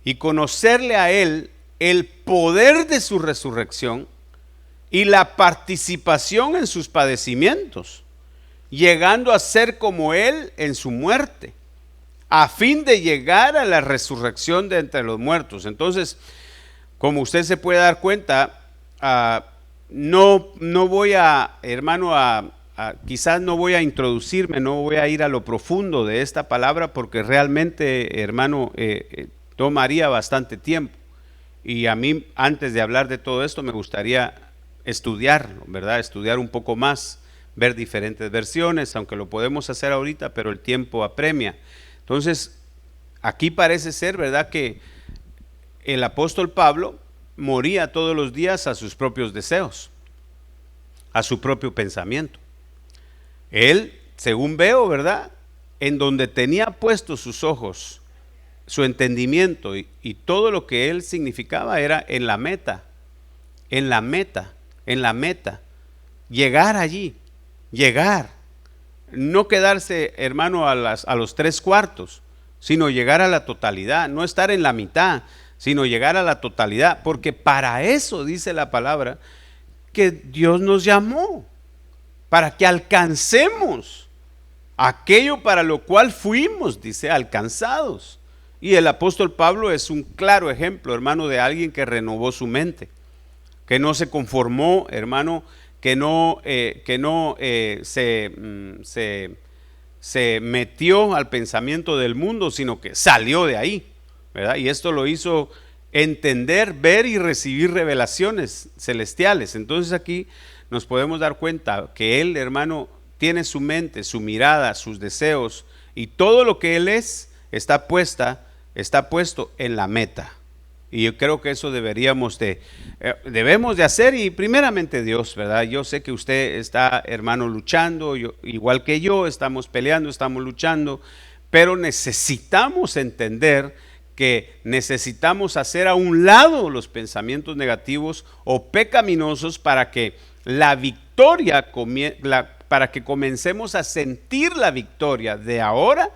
y conocerle a Él, el poder de su resurrección y la participación en sus padecimientos, llegando a ser como Él en su muerte, a fin de llegar a la resurrección de entre los muertos. Entonces, como usted se puede dar cuenta, no voy a, hermano, quizás no voy a introducirme, no voy a ir a lo profundo de esta palabra, porque realmente, hermano, tomaría bastante tiempo. Y a mí, antes de hablar de todo esto, me gustaría estudiarlo, ¿verdad? Estudiar un poco más, ver diferentes versiones, aunque lo podemos hacer ahorita, pero el tiempo apremia. Entonces, aquí parece ser, ¿verdad?, que el apóstol Pablo moría todos los días a sus propios deseos, a su propio pensamiento. Él, según veo, ¿verdad?, en donde tenía puestos sus ojos, su entendimiento y todo lo que él significaba era en la meta, en la meta, en la meta. Llegar allí, llegar. No quedarse, hermano, a los 3/4, sino llegar a la totalidad. No estar en la mitad, sino llegar a la totalidad. Porque para eso dice la palabra que Dios nos llamó, para que alcancemos aquello para lo cual fuimos, dice, alcanzados. Y el apóstol Pablo es un claro ejemplo, hermano, de alguien que renovó su mente, que no se conformó, hermano, que no se metió al pensamiento del mundo, sino que salió de ahí, ¿verdad? Y esto lo hizo entender, ver y recibir revelaciones celestiales. Entonces aquí nos podemos dar cuenta que él, hermano, tiene su mente, su mirada, sus deseos y todo lo que él es está puesto en la meta. Y yo creo que eso debemos de hacer, y primeramente Dios, ¿verdad? Yo sé que usted está, hermano, luchando, igual que yo, estamos peleando, estamos luchando, pero necesitamos entender que necesitamos hacer a un lado los pensamientos negativos o pecaminosos para que la victoria, para que comencemos a sentir la victoria de ahora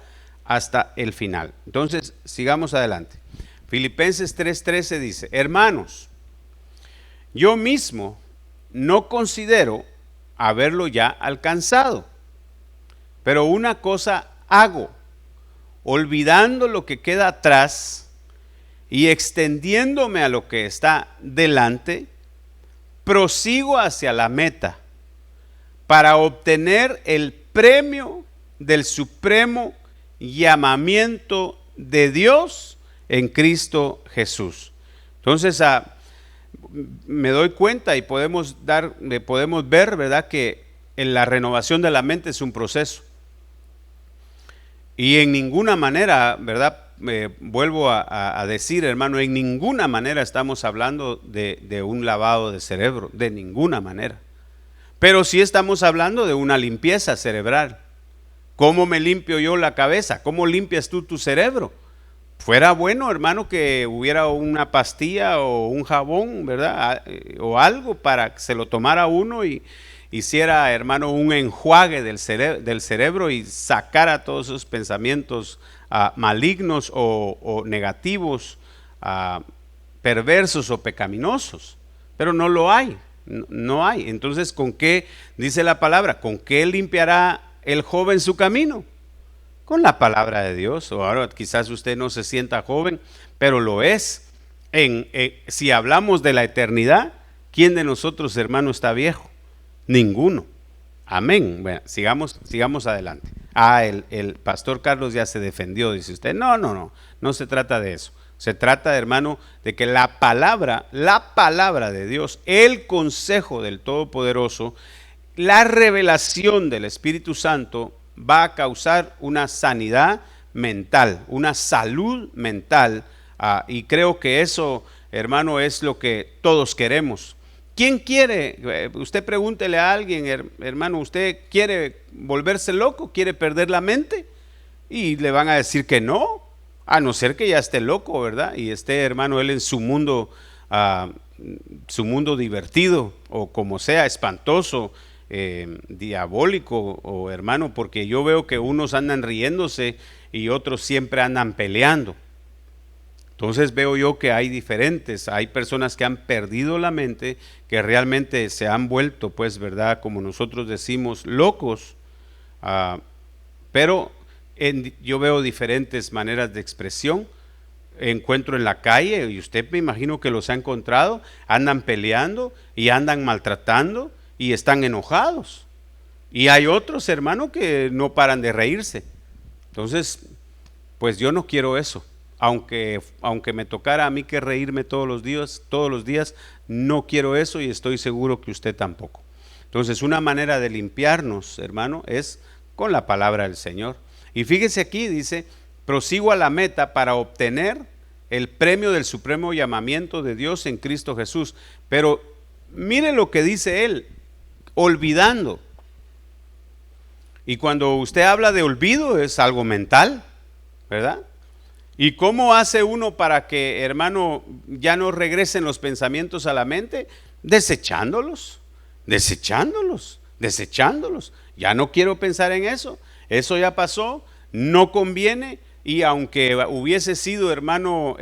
hasta el final. Entonces, sigamos adelante. Filipenses 3:13 dice: hermanos, yo mismo no considero haberlo ya alcanzado, pero una cosa hago, olvidando lo que queda atrás y extendiéndome a lo que está delante, prosigo hacia la meta para obtener el premio del supremo llamamiento de Dios en Cristo Jesús. Entonces me doy cuenta y podemos ver, ¿verdad?, que en la renovación de la mente es un proceso. Y en ninguna manera, ¿verdad?, vuelvo a decir, hermano, en ninguna manera estamos hablando de un lavado de cerebro, de ninguna manera. Pero sí estamos hablando de una limpieza cerebral. ¿Cómo me limpio yo la cabeza? ¿Cómo limpias tú tu cerebro? Fuera bueno, hermano, que hubiera una pastilla o un jabón, ¿verdad?, o algo para que se lo tomara uno y hiciera, hermano, un enjuague del cerebro y sacara todos esos pensamientos malignos o negativos, perversos o pecaminosos. Pero no lo hay, no hay. Entonces, ¿con qué dice la palabra? ¿Con qué limpiará el joven su camino? Con la palabra de Dios. O ahora quizás usted no se sienta joven, pero lo es. Si hablamos de la eternidad, ¿quién de nosotros, hermano, está viejo? Ninguno. Amén. Bueno, sigamos adelante. El pastor Carlos ya se defendió, dice usted. No se trata de eso. Se trata, hermano, de que la palabra de Dios, el consejo del Todopoderoso, la revelación del Espíritu Santo va a causar una sanidad mental, una salud mental, y creo que eso, hermano, es lo que todos queremos. ¿Quién quiere? Usted pregúntele a alguien, hermano, ¿usted quiere volverse loco? ¿Quiere perder la mente? Y le van a decir que no, a no ser que ya esté loco, ¿verdad? Y esté, hermano, él en su mundo divertido, o como sea, espantoso, diabólico, o hermano, porque yo veo que unos andan riéndose y otros siempre andan peleando. Entonces veo yo que hay personas que han perdido la mente, que realmente se han vuelto, pues, verdad, como nosotros decimos, locos, pero yo veo diferentes maneras de expresión. Encuentro en la calle, y usted me imagino que los ha encontrado, andan peleando y andan maltratando y están enojados. Y hay otros, hermano, que no paran de reírse. Entonces, pues yo no quiero eso. Aunque me tocara a mí que reírme todos los días, no quiero eso, y estoy seguro que usted tampoco. Entonces, una manera de limpiarnos, hermano, es con la palabra del Señor. Y fíjese aquí, dice: prosigo a la meta para obtener el premio del supremo llamamiento de Dios en Cristo Jesús. Pero mire lo que dice él: olvidando. Y cuando usted habla de olvido, es algo mental, ¿verdad? ¿Y cómo hace uno para que, hermano, ya no regresen los pensamientos a la mente? Desechándolos, desechándolos, desechándolos. Ya no quiero pensar en eso. Eso ya pasó, no conviene. Y aunque hubiese sido, hermano,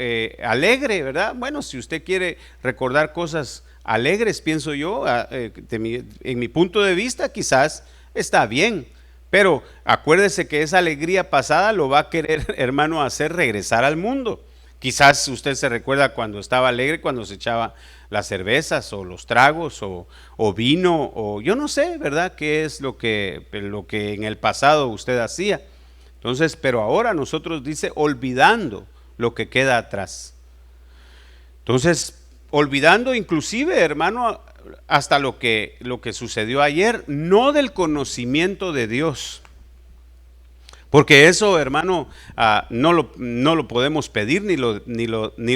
alegre, ¿verdad? Bueno, si usted quiere recordar cosas alegres, pienso yo, en mi punto de vista, quizás está bien. Pero acuérdese que esa alegría pasada lo va a querer, hermano, hacer regresar al mundo. Quizás usted se recuerda cuando estaba alegre, cuando se echaba las cervezas o los tragos o vino o yo no sé, ¿verdad? ¿Qué es lo que en el pasado usted hacía? Entonces, pero ahora nosotros dice olvidando lo que queda atrás. Entonces, olvidando inclusive, hermano, hasta lo que sucedió ayer, no del conocimiento de Dios. Porque eso, hermano, no lo podemos pedir, ni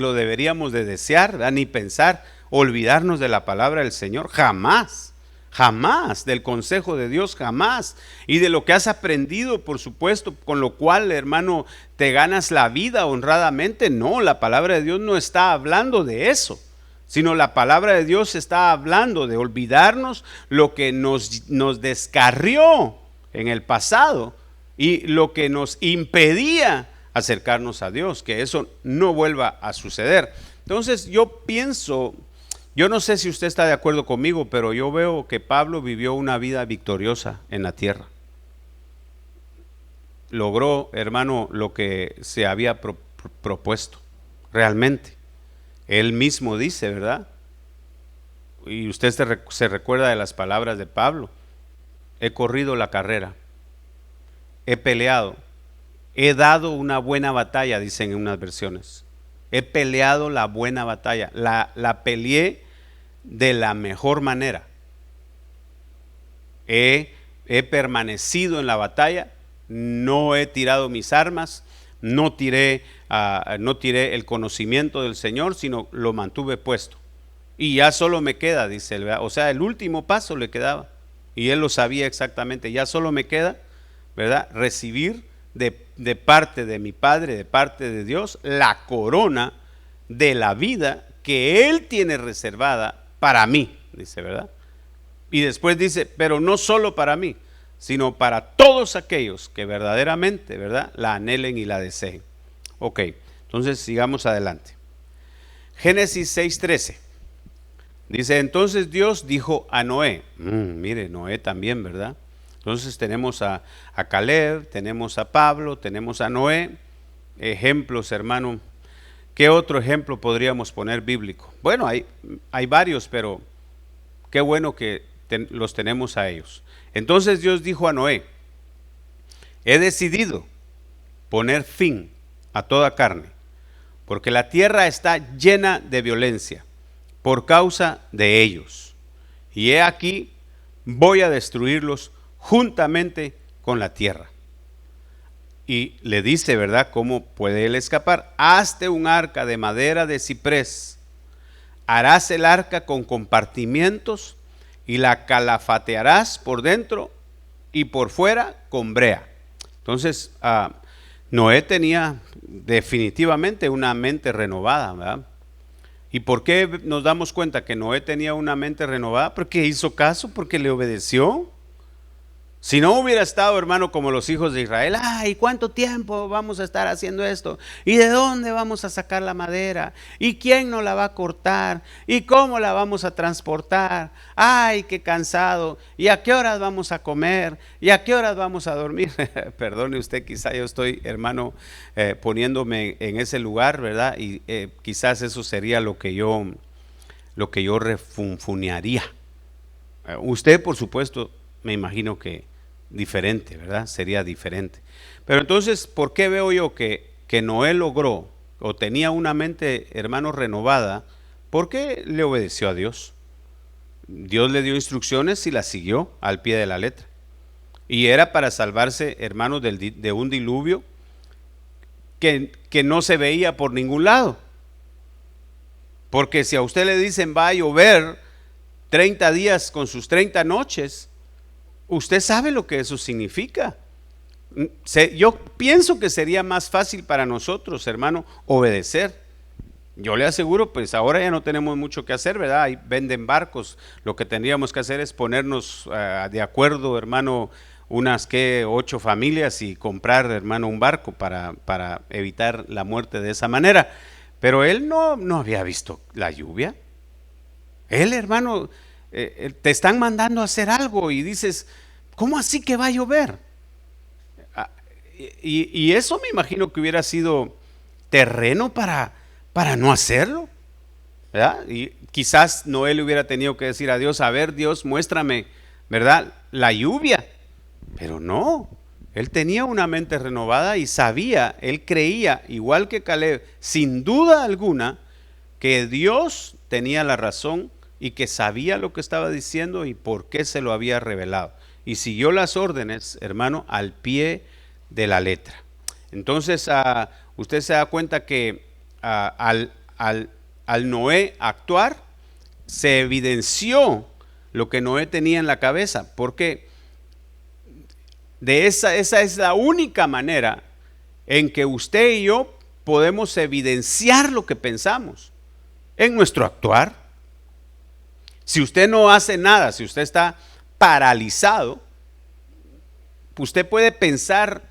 lo deberíamos de desear, ¿verdad? Ni pensar, olvidarnos de la palabra del Señor, jamás. Jamás, del consejo de Dios, jamás. Y de lo que has aprendido, por supuesto, con lo cual, hermano, te ganas la vida honradamente. No, la palabra de Dios no está hablando de eso, sino la palabra de Dios está hablando de olvidarnos lo que nos descarrió en el pasado y lo que nos impedía acercarnos a Dios, que eso no vuelva a suceder. Entonces yo pienso, yo no sé si usted está de acuerdo conmigo, pero yo veo que Pablo vivió una vida victoriosa en la tierra. Logró, hermano, lo que se había propuesto, realmente. Él mismo dice, ¿verdad? Y usted se recuerda de las palabras de Pablo. He corrido la carrera, he peleado, he dado una buena batalla, dicen en unas versiones. He peleado la buena batalla, la peleé de la mejor manera. He permanecido en la batalla, no he tirado mis armas, no tiré el conocimiento del Señor, sino lo mantuve puesto. Y ya solo me queda, dice él, o sea, el último paso le quedaba. Y él lo sabía exactamente, ya solo me queda, ¿verdad? Recibir de parte de mi Padre, de parte de Dios, la corona de la vida que Él tiene reservada para mí, dice, ¿verdad? Y después dice, pero no solo para mí, sino para todos aquellos que verdaderamente, ¿verdad?, la anhelen y la deseen. Ok, entonces sigamos adelante. Génesis 6:13. Dice, entonces Dios dijo a Noé, mire, Noé también, ¿verdad? Entonces tenemos a Caleb, tenemos a Pablo, tenemos a Noé, ejemplos, hermano. ¿Qué otro ejemplo podríamos poner bíblico? Bueno, hay varios, pero qué bueno que los tenemos a ellos. Entonces Dios dijo a Noé, he decidido poner fin a toda carne, porque la tierra está llena de violencia por causa de ellos. Y he aquí, voy a destruirlos juntamente con la tierra. Y le dice, ¿verdad?, cómo puede él escapar. Hazte un arca de madera de ciprés. Harás el arca con compartimientos y la calafatearás por dentro y por fuera con brea. Entonces, Noé tenía definitivamente una mente renovada, ¿verdad? ¿Y por qué nos damos cuenta que Noé tenía una mente renovada? Porque hizo caso, porque le obedeció. Si no hubiera estado, hermano, como los hijos de Israel, ay, ¿cuánto tiempo vamos a estar haciendo esto? ¿Y de dónde vamos a sacar la madera? ¿Y quién nos la va a cortar? ¿Y cómo la vamos a transportar? Ay, qué cansado. ¿Y a qué horas vamos a comer? ¿Y a qué horas vamos a dormir? Perdone usted, quizá yo estoy, hermano, poniéndome en ese lugar, ¿verdad? Y quizás eso sería lo que yo refunfuñaría. Usted, por supuesto, me imagino que diferente, ¿verdad? Sería diferente. Pero entonces, ¿por qué veo yo que Noé logró o tenía una mente, hermano, renovada? Porque le obedeció a Dios. Dios le dio instrucciones y las siguió al pie de la letra. Y era para salvarse, hermanos, de un diluvio que no se veía por ningún lado. Porque si a usted le dicen va a llover 30 días con sus 30 noches, usted sabe lo que eso significa. Yo pienso que sería más fácil para nosotros, hermano, obedecer. Yo le aseguro, pues ahora ya no tenemos mucho que hacer, ¿verdad? Ahí venden barcos. Lo que tendríamos que hacer es ponernos de acuerdo, hermano, unas 8 familias y comprar, hermano, un barco para evitar la muerte de esa manera. Pero él no había visto la lluvia. Él, hermano, te están mandando a hacer algo y dices, ¿cómo así que va a llover? Y eso me imagino que hubiera sido terreno para no hacerlo, ¿verdad? Y quizás Noé le hubiera tenido que decir a Dios, a ver Dios, muéstrame, ¿verdad? La lluvia. Pero no, él tenía una mente renovada y sabía, él creía, igual que Caleb, sin duda alguna, que Dios tenía la razón y que sabía lo que estaba diciendo y por qué se lo había revelado. Y siguió las órdenes, hermano, al pie de la letra. Entonces, usted se da cuenta que al Noé actuar, se evidenció lo que Noé tenía en la cabeza, porque esa es la única manera en que usted y yo podemos evidenciar lo que pensamos, en nuestro actuar. Si usted no hace nada, si usted está paralizado, usted puede pensar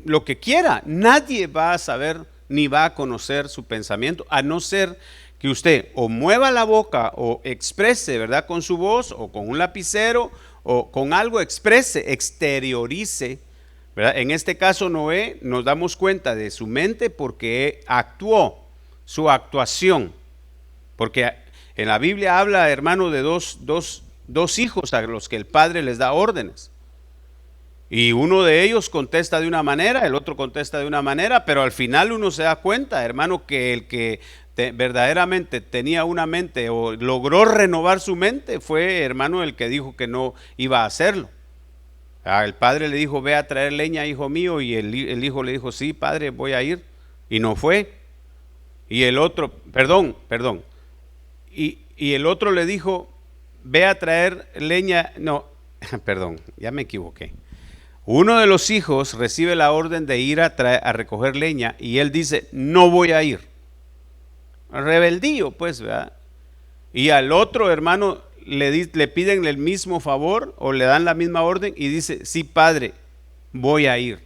lo que quiera, nadie va a saber ni va a conocer su pensamiento, a no ser que usted o mueva la boca o exprese, ¿verdad? Con su voz o con un lapicero o con algo, exprese, exteriorice, ¿verdad? En este caso Noé, nos damos cuenta de su mente porque actuó, su actuación, porque en la Biblia habla, hermano, de dos hijos a los que el padre les da órdenes. Y uno de ellos contesta de una manera, el otro contesta de una manera, pero al final uno se da cuenta, hermano, que el que verdaderamente tenía una mente o logró renovar su mente fue, hermano, el que dijo que no iba a hacerlo. El padre le dijo, ve a traer leña, hijo mío, y el hijo le dijo, sí, padre, voy a ir, y no fue. Y el otro, perdón, y el otro le dijo, ve a traer leña, no, perdón, ya me equivoqué. Uno de los hijos recibe la orden de ir a recoger leña y él dice, no voy a ir. Rebeldío, pues, ¿verdad? Y al otro hermano le piden el mismo favor o le dan la misma orden y dice, sí, padre, voy a ir.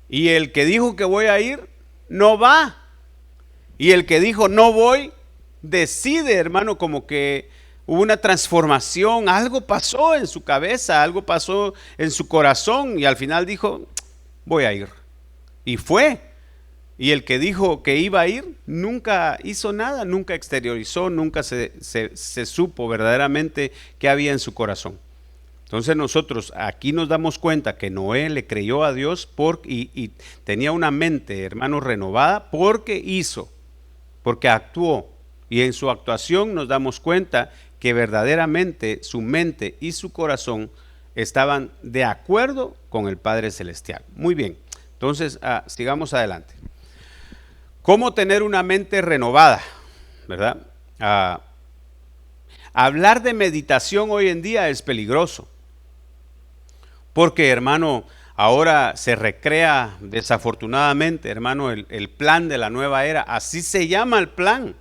Y el que dijo que voy a ir, no va. Y el que dijo no voy, decide, hermano, como que hubo una transformación, algo pasó en su cabeza, algo pasó en su corazón y al final dijo, voy a ir. Y fue. Y el que dijo que iba a ir, nunca hizo nada, nunca exteriorizó, nunca se supo verdaderamente qué había en su corazón. Entonces nosotros aquí nos damos cuenta que Noé le creyó a Dios y tenía una mente, hermano, renovada porque hizo, porque actuó. Y en su actuación nos damos cuenta que verdaderamente su mente y su corazón estaban de acuerdo con el Padre Celestial. Muy bien, entonces sigamos adelante. ¿Cómo tener una mente renovada? ¿Verdad? Hablar de meditación hoy en día es peligroso, porque, hermano, ahora se recrea desafortunadamente, hermano, el plan de la nueva era. Así se llama el plan.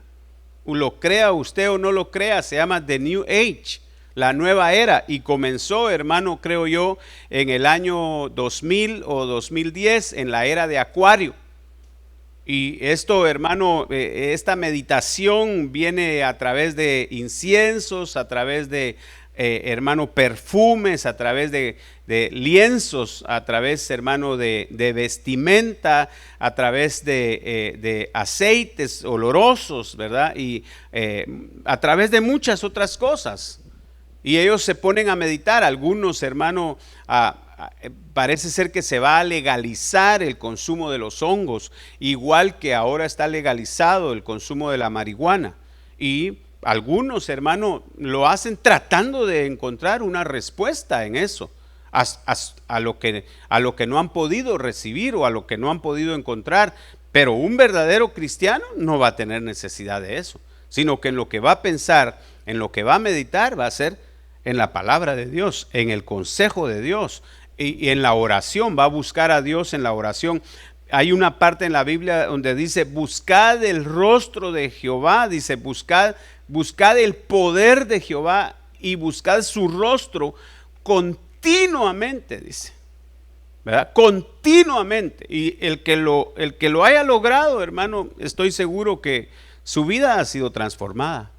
Lo crea usted o no lo crea, se llama The New Age, la nueva era, y comenzó, hermano, creo yo, en el año 2000 o 2010, en la era de Acuario. Y esto, hermano, esta meditación viene a través de inciensos, a través de, hermano, perfumes, a través de lienzos, a través, hermano, de vestimenta, a través de aceites olorosos, ¿verdad? Y a través de muchas otras cosas. Y ellos se ponen a meditar, algunos, hermano, parece ser que se va a legalizar el consumo de los hongos, igual que ahora está legalizado el consumo de la marihuana. Y algunos, hermano, lo hacen tratando de encontrar una respuesta en eso, a lo que no han podido recibir o a lo que no han podido encontrar. Pero un verdadero cristiano no va a tener necesidad de eso, sino que en lo que va a pensar, en lo que va a meditar, va a ser en la palabra de Dios, en el consejo de Dios, y en la oración, va a buscar a Dios en la oración. Hay una parte en la Biblia donde dice, buscad el rostro de Jehová, dice, buscad el poder de Jehová y buscad su rostro continuamente, dice, ¿verdad? Continuamente. Y el que lo haya logrado, hermano, estoy seguro que su vida ha sido transformada.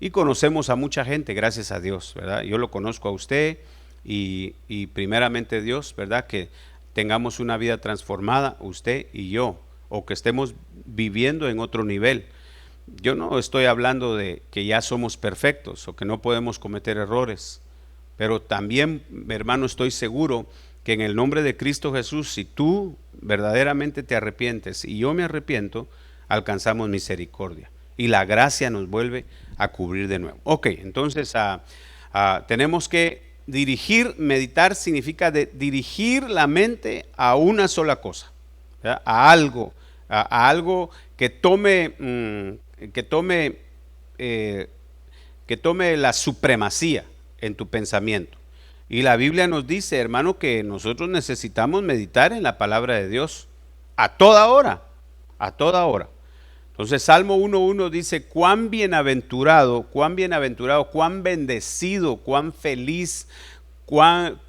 Y conocemos a mucha gente, gracias a Dios, ¿verdad? Yo lo conozco a usted y primeramente Dios, ¿verdad? Que tengamos una vida transformada, usted y yo, o que estemos viviendo en otro nivel. Yo no estoy hablando de que ya somos perfectos o que no podemos cometer errores, pero también, hermano, estoy seguro que en el nombre de Cristo Jesús, si tú verdaderamente te arrepientes y yo me arrepiento, alcanzamos misericordia y la gracia nos vuelve a cubrir de nuevo. Ok, entonces tenemos que dirigir, meditar significa dirigir la mente a una sola cosa, ¿verdad? A algo que tome la supremacía en tu pensamiento. Y la Biblia nos dice, hermano, que nosotros necesitamos meditar en la palabra de Dios a toda hora, a toda hora. Entonces Salmo 1:1 dice, cuán bienaventurado, cuán bendecido, cuán feliz, cuán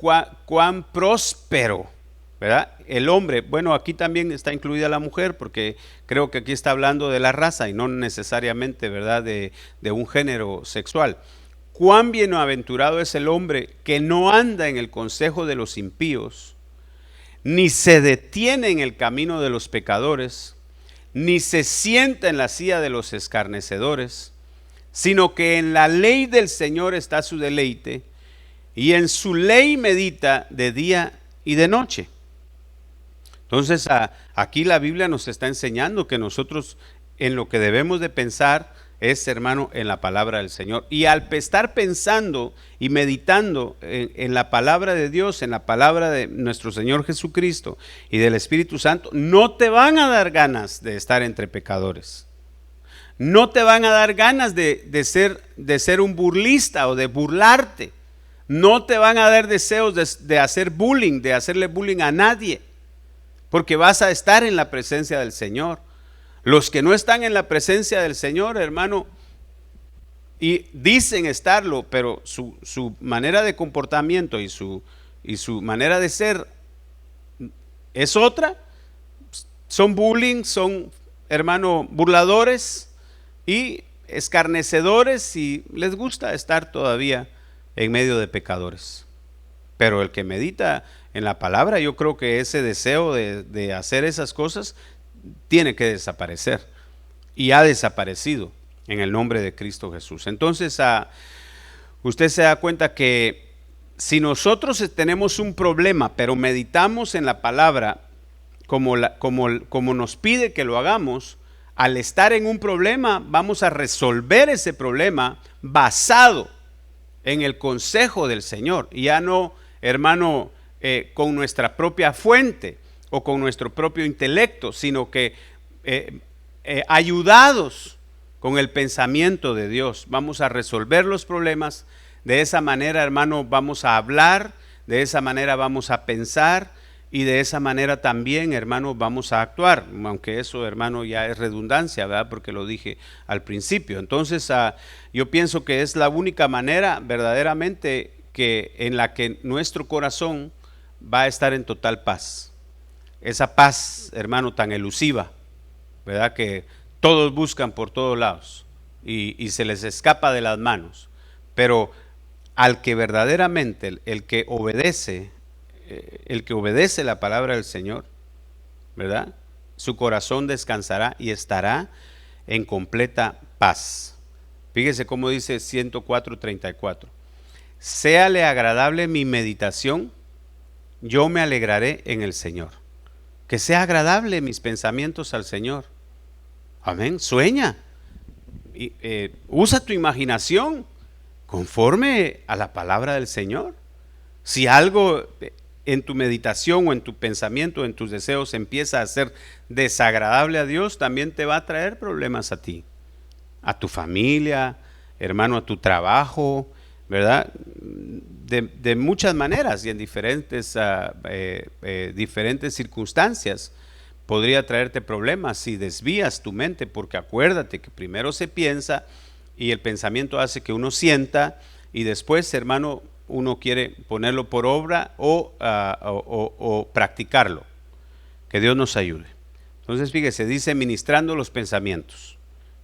próspero, ¿verdad? El hombre. Bueno, aquí también está incluida la mujer, porque creo que aquí está hablando de la raza y no necesariamente, ¿verdad?, de un género sexual. Cuán bienaventurado es el hombre que no anda en el consejo de los impíos, ni se detiene en el camino de los pecadores, ni se sienta en la silla de los escarnecedores, sino que en la ley del Señor está su deleite, y en su ley medita de día y de noche. Entonces aquí la Biblia nos está enseñando que nosotros en lo que debemos de pensar es, hermano, en la palabra del Señor. Y al estar pensando y meditando en la palabra de Dios, en la palabra de nuestro Señor Jesucristo y del Espíritu Santo, no te van a dar ganas de estar entre pecadores. No te van a dar ganas de ser un burlista o de burlarte. No te van a dar deseos de hacer bullying, de hacerle bullying a nadie, porque vas a estar en la presencia del Señor. Los que no están en la presencia del Señor, hermano, y dicen estarlo, pero su manera de comportamiento y su manera de ser es otra, son bullying, son, hermano, burladores y escarnecedores, y les gusta estar todavía en medio de pecadores. Pero el que medita en la palabra, yo creo que ese deseo de hacer esas cosas tiene que desaparecer, y ha desaparecido en el nombre de Cristo Jesús. Entonces usted se da cuenta que si nosotros tenemos un problema, pero meditamos en la palabra como nos pide que lo hagamos, al estar en un problema vamos a resolver ese problema basado en el consejo del Señor, y ya no, hermano, con nuestra propia fuente o con nuestro propio intelecto, sino que ayudados con el pensamiento de Dios, vamos a resolver los problemas. De esa manera, hermano, vamos a hablar, de esa manera vamos a pensar, y de esa manera también, hermano, vamos a actuar, aunque eso, hermano, ya es redundancia, ¿verdad? Porque lo dije al principio. Entonces yo pienso que es la única manera verdaderamente en la que nuestro corazón va a estar en total paz. Esa paz, hermano, tan elusiva, ¿verdad?, que todos buscan por todos lados y se les escapa de las manos. Pero al que verdaderamente, el que obedece la palabra del Señor, ¿verdad?, su corazón descansará y estará en completa paz. Fíjese cómo dice 104:34. Séale agradable mi meditación, yo me alegraré en el Señor. Que sea agradable mis pensamientos al Señor. Amén. Sueña. Usa tu imaginación conforme a la palabra del Señor. Si algo en tu meditación o en tu pensamiento, en tus deseos empieza a ser desagradable a Dios, también te va a traer problemas a ti, a tu familia, hermano, a tu trabajo, ¿verdad? de muchas maneras y en diferentes, diferentes circunstancias. Podría traerte problemas si desvías tu mente, porque acuérdate que primero se piensa y el pensamiento hace que uno sienta y después, hermano, uno quiere ponerlo por obra o practicarlo. Que Dios nos ayude. Entonces, fíjese, dice ministrando los pensamientos.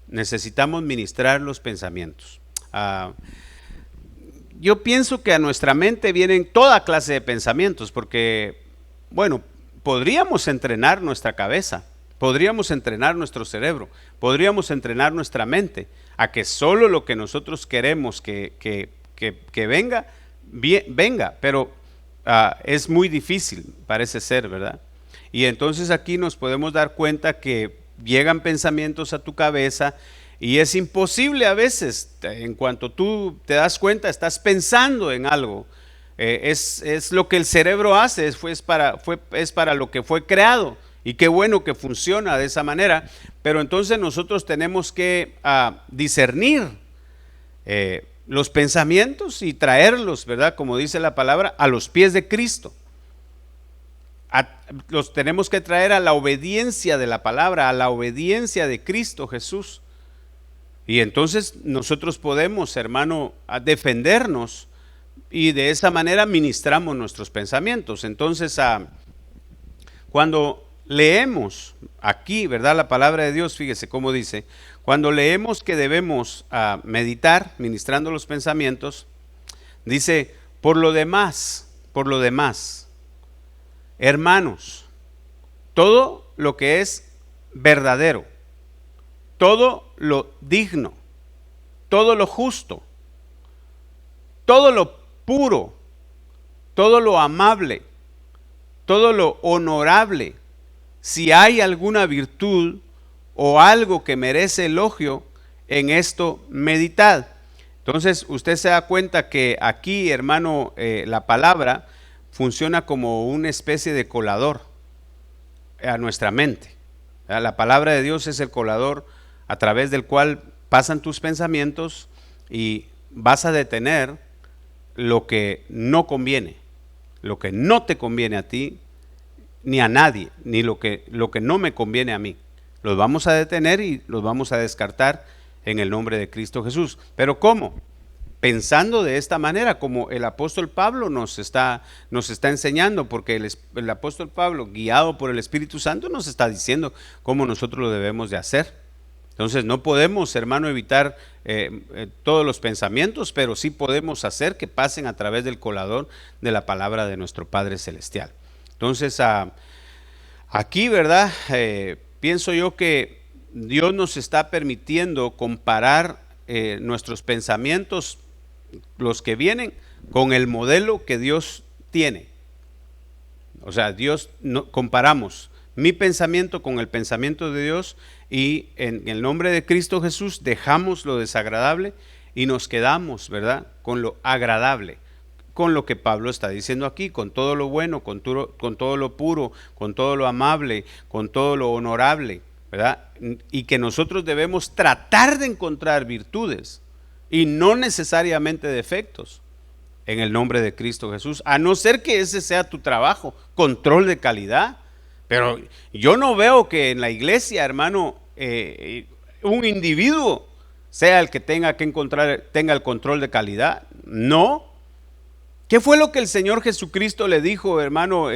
Necesitamos ministrar los pensamientos. Yo pienso que a nuestra mente vienen toda clase de pensamientos, porque, bueno, podríamos entrenar nuestra cabeza, podríamos entrenar nuestro cerebro, podríamos entrenar nuestra mente a que solo lo que nosotros queremos que venga, venga, pero es muy difícil, parece ser, ¿verdad? Y entonces aquí nos podemos dar cuenta que llegan pensamientos a tu cabeza y es imposible a veces, en cuanto tú te das cuenta, estás pensando en algo. Es lo que el cerebro hace, es para lo que fue creado y qué bueno que funciona de esa manera, pero entonces nosotros tenemos que discernir los pensamientos y traerlos, ¿verdad? Como dice la palabra, a los pies de Cristo. Los tenemos que traer a la obediencia de la palabra, a la obediencia de Cristo Jesús. Y entonces nosotros podemos, hermano, defendernos y de esa manera ministramos nuestros pensamientos. Entonces, cuando leemos aquí, ¿verdad? La palabra de Dios, fíjese cómo dice, cuando leemos que debemos meditar, ministrando los pensamientos, dice, por lo demás, hermanos, todo lo que es verdadero, todo lo digno, todo lo justo, todo lo puro, todo lo amable, todo lo honorable, si hay alguna virtud o algo que merece elogio, en esto meditad. Entonces usted se da cuenta que aquí, hermano, la palabra funciona como una especie de colador a nuestra mente. La palabra de Dios es el colador a través del cual pasan tus pensamientos y vas a detener lo que no conviene, lo que no te conviene a ti ni a nadie, ni lo que no me conviene a mí. Los vamos a detener y los vamos a descartar en el nombre de Cristo Jesús. ¿Pero cómo? Pensando de esta manera, como el apóstol Pablo nos está enseñando, porque el apóstol Pablo, guiado por el Espíritu Santo, nos está diciendo cómo nosotros lo debemos de hacer. Entonces no podemos, hermano, evitar todos los pensamientos, pero sí podemos hacer que pasen a través del colador de la palabra de nuestro Padre Celestial. Entonces aquí, ¿verdad? Pienso yo que Dios nos está permitiendo comparar nuestros pensamientos, los que vienen, con el modelo que Dios tiene. O sea, comparamos mi pensamiento con el pensamiento de Dios y en el nombre de Cristo Jesús dejamos lo desagradable y nos quedamos, ¿verdad?, con lo agradable, con lo que Pablo está diciendo aquí, con todo lo bueno, con todo lo puro, con todo lo amable, con todo lo honorable, ¿verdad? Y que nosotros debemos tratar de encontrar virtudes y no necesariamente defectos en el nombre de Cristo Jesús, a no ser que ese sea tu trabajo, control de calidad. Pero yo no veo que en la iglesia, hermano, un individuo sea el que tenga el control de calidad. No. ¿Qué fue lo que el Señor Jesucristo le dijo, hermano?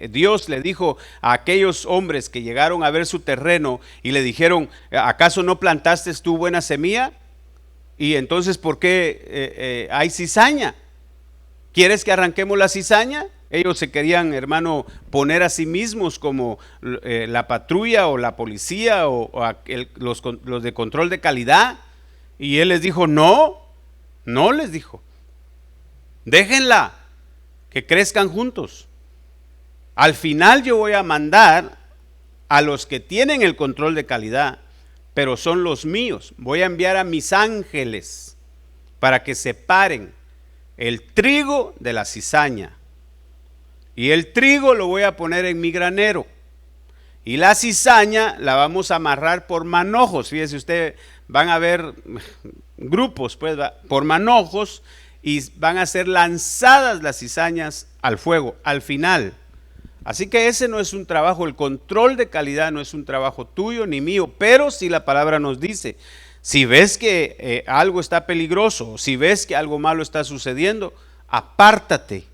Dios le dijo a aquellos hombres que llegaron a ver su terreno y le dijeron, ¿acaso no plantaste tú buena semilla? Y entonces, ¿por qué hay cizaña? ¿Quieres que arranquemos la cizaña? Ellos se querían, hermano, poner a sí mismos como la patrulla o la policía o los de control de calidad. Y él les dijo, no les dijo. Déjenla, que crezcan juntos. Al final yo voy a mandar a los que tienen el control de calidad, pero son los míos. Voy a enviar a mis ángeles para que separen el trigo de la cizaña. Y el trigo lo voy a poner en mi granero. Y la cizaña la vamos a amarrar por manojos. Fíjese usted, van a ver grupos pues, por manojos. y van a ser lanzadas las cizañas al fuego, al final. Así que ese no es un trabajo, el control de calidad no es un trabajo tuyo ni mío, pero si la palabra nos dice, si ves que algo está peligroso, si ves que algo malo está sucediendo, apártate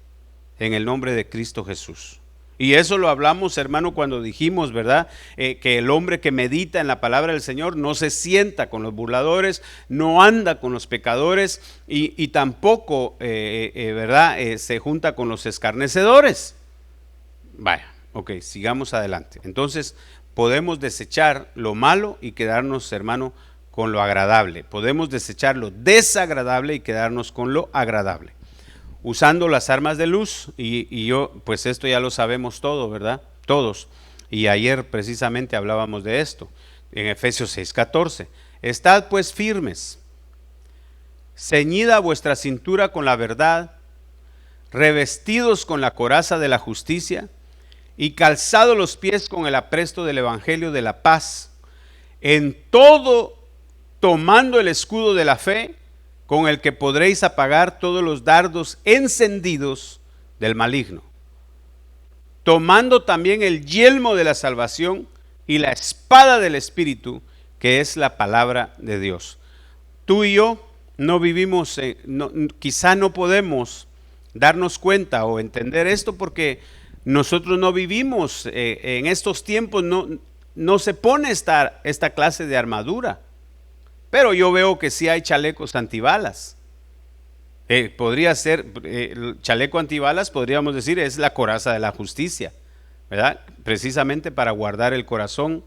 en el nombre de Cristo Jesús. Y eso lo hablamos, hermano, cuando dijimos, ¿verdad? Que el hombre que medita en la palabra del Señor no se sienta con los burladores, no anda con los pecadores y tampoco, ¿verdad? Se junta con los escarnecedores. Vaya, ok, sigamos adelante. Entonces, podemos desechar lo malo y quedarnos, hermano, con lo agradable. Podemos desechar lo desagradable y quedarnos con lo agradable. Usando las armas de luz, y yo, pues esto ya lo sabemos todo, ¿verdad? Todos. Y ayer precisamente hablábamos de esto, en Efesios 6:14. Estad pues firmes, ceñida vuestra cintura con la verdad, revestidos con la coraza de la justicia, y calzados los pies con el apresto del evangelio de la paz, en todo tomando el escudo de la fe, con el que podréis apagar todos los dardos encendidos del maligno, tomando también el yelmo de la salvación y la espada del Espíritu, que es la palabra de Dios. Tú y yo no vivimos, quizá no podemos darnos cuenta o entender esto porque nosotros no vivimos en estos tiempos, no se pone esta clase de armadura. Pero yo veo que sí hay chalecos antibalas. Podría ser, el chaleco antibalas, podríamos decir, es la coraza de la justicia, ¿verdad? Precisamente para guardar el corazón.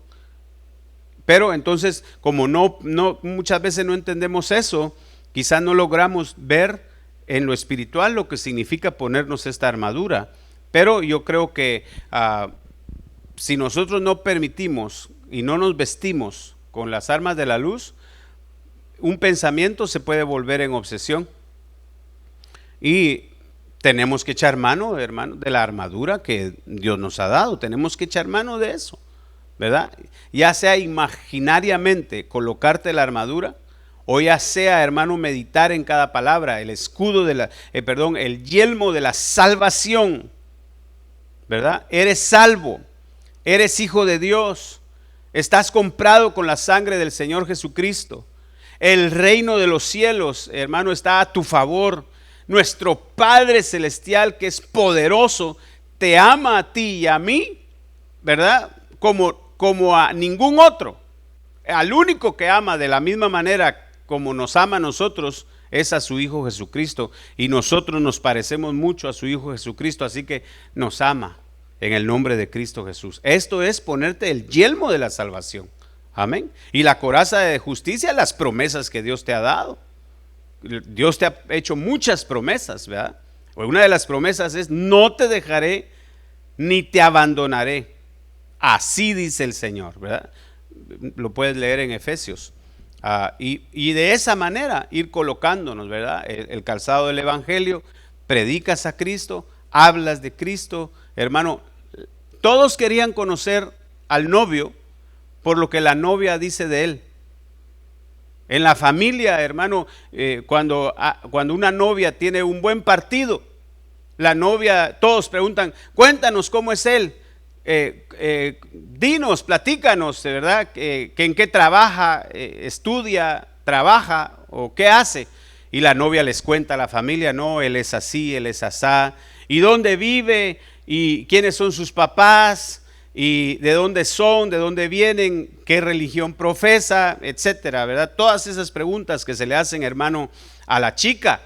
Pero entonces, como no muchas veces no entendemos eso, quizás no logramos ver en lo espiritual lo que significa ponernos esta armadura. Pero yo creo que si nosotros no permitimos y no nos vestimos con las armas de la luz, un pensamiento se puede volver en obsesión. Y tenemos que echar mano, hermano, de la armadura que Dios nos ha dado. Tenemos que echar mano de eso, ¿verdad? Ya sea imaginariamente colocarte la armadura, o ya sea, hermano, meditar en cada palabra, el escudo el yelmo de la salvación, ¿verdad? Eres salvo, eres hijo de Dios, estás comprado con la sangre del Señor Jesucristo. El reino de los cielos, hermano, está a tu favor. Nuestro Padre Celestial, que es poderoso, te ama a ti y a mí, ¿verdad? Como a ningún otro. Al único que ama de la misma manera como nos ama a nosotros es a su Hijo Jesucristo. Y nosotros nos parecemos mucho a su Hijo Jesucristo, así que nos ama en el nombre de Cristo Jesús. Esto es ponerte el yelmo de la salvación. Amén. Y la coraza de justicia, las promesas que Dios te ha dado. Dios te ha hecho muchas promesas, ¿verdad? Una de las promesas es: no te dejaré ni te abandonaré. Así dice el Señor, ¿verdad? Lo puedes leer en Efesios. Y de esa manera ir colocándonos, ¿verdad? El calzado del evangelio, predicas a Cristo, hablas de Cristo, hermano. Todos querían conocer al novio por lo que la novia dice de él. En la familia, hermano, cuando una novia tiene un buen partido, la novia, todos preguntan: cuéntanos cómo es él, dinos, platícanos, ¿verdad? ¿En qué trabaja, estudia, trabaja o qué hace? Y la novia les cuenta a la familia: no, él es así, él es asá, y dónde vive, y quiénes son sus papás, y de dónde son, de dónde vienen, qué religión profesa, etcétera, ¿verdad? Todas esas preguntas que se le hacen, hermano, a la chica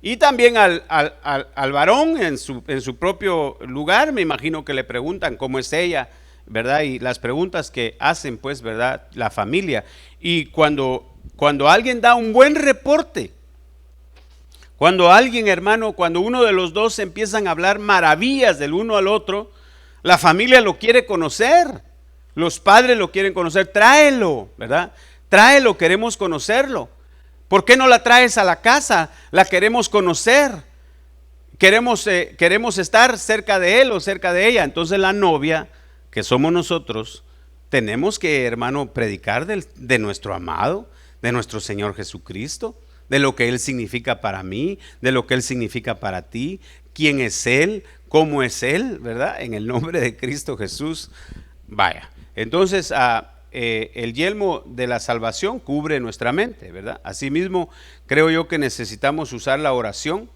y también al varón en su propio lugar. Me imagino que le preguntan cómo es ella, ¿verdad? Y las preguntas que hacen, pues, ¿verdad? La familia. Y cuando alguien da un buen reporte, cuando alguien, hermano, cuando uno de los dos empiezan a hablar maravillas del uno al otro, la familia lo quiere conocer, los padres lo quieren conocer. Tráelo, ¿verdad? Tráelo, queremos conocerlo. ¿Por qué no la traes a la casa? La queremos conocer. Queremos estar cerca de él o cerca de ella. Entonces la novia, que somos nosotros, tenemos que, hermano, predicar de nuestro amado, de nuestro Señor Jesucristo, de lo que Él significa para mí, de lo que Él significa para ti, quién es Él, cómo es Él, ¿verdad? En el nombre de Cristo Jesús. Vaya, entonces el yelmo de la salvación cubre nuestra mente, ¿verdad? Asimismo, creo yo que necesitamos usar la oración,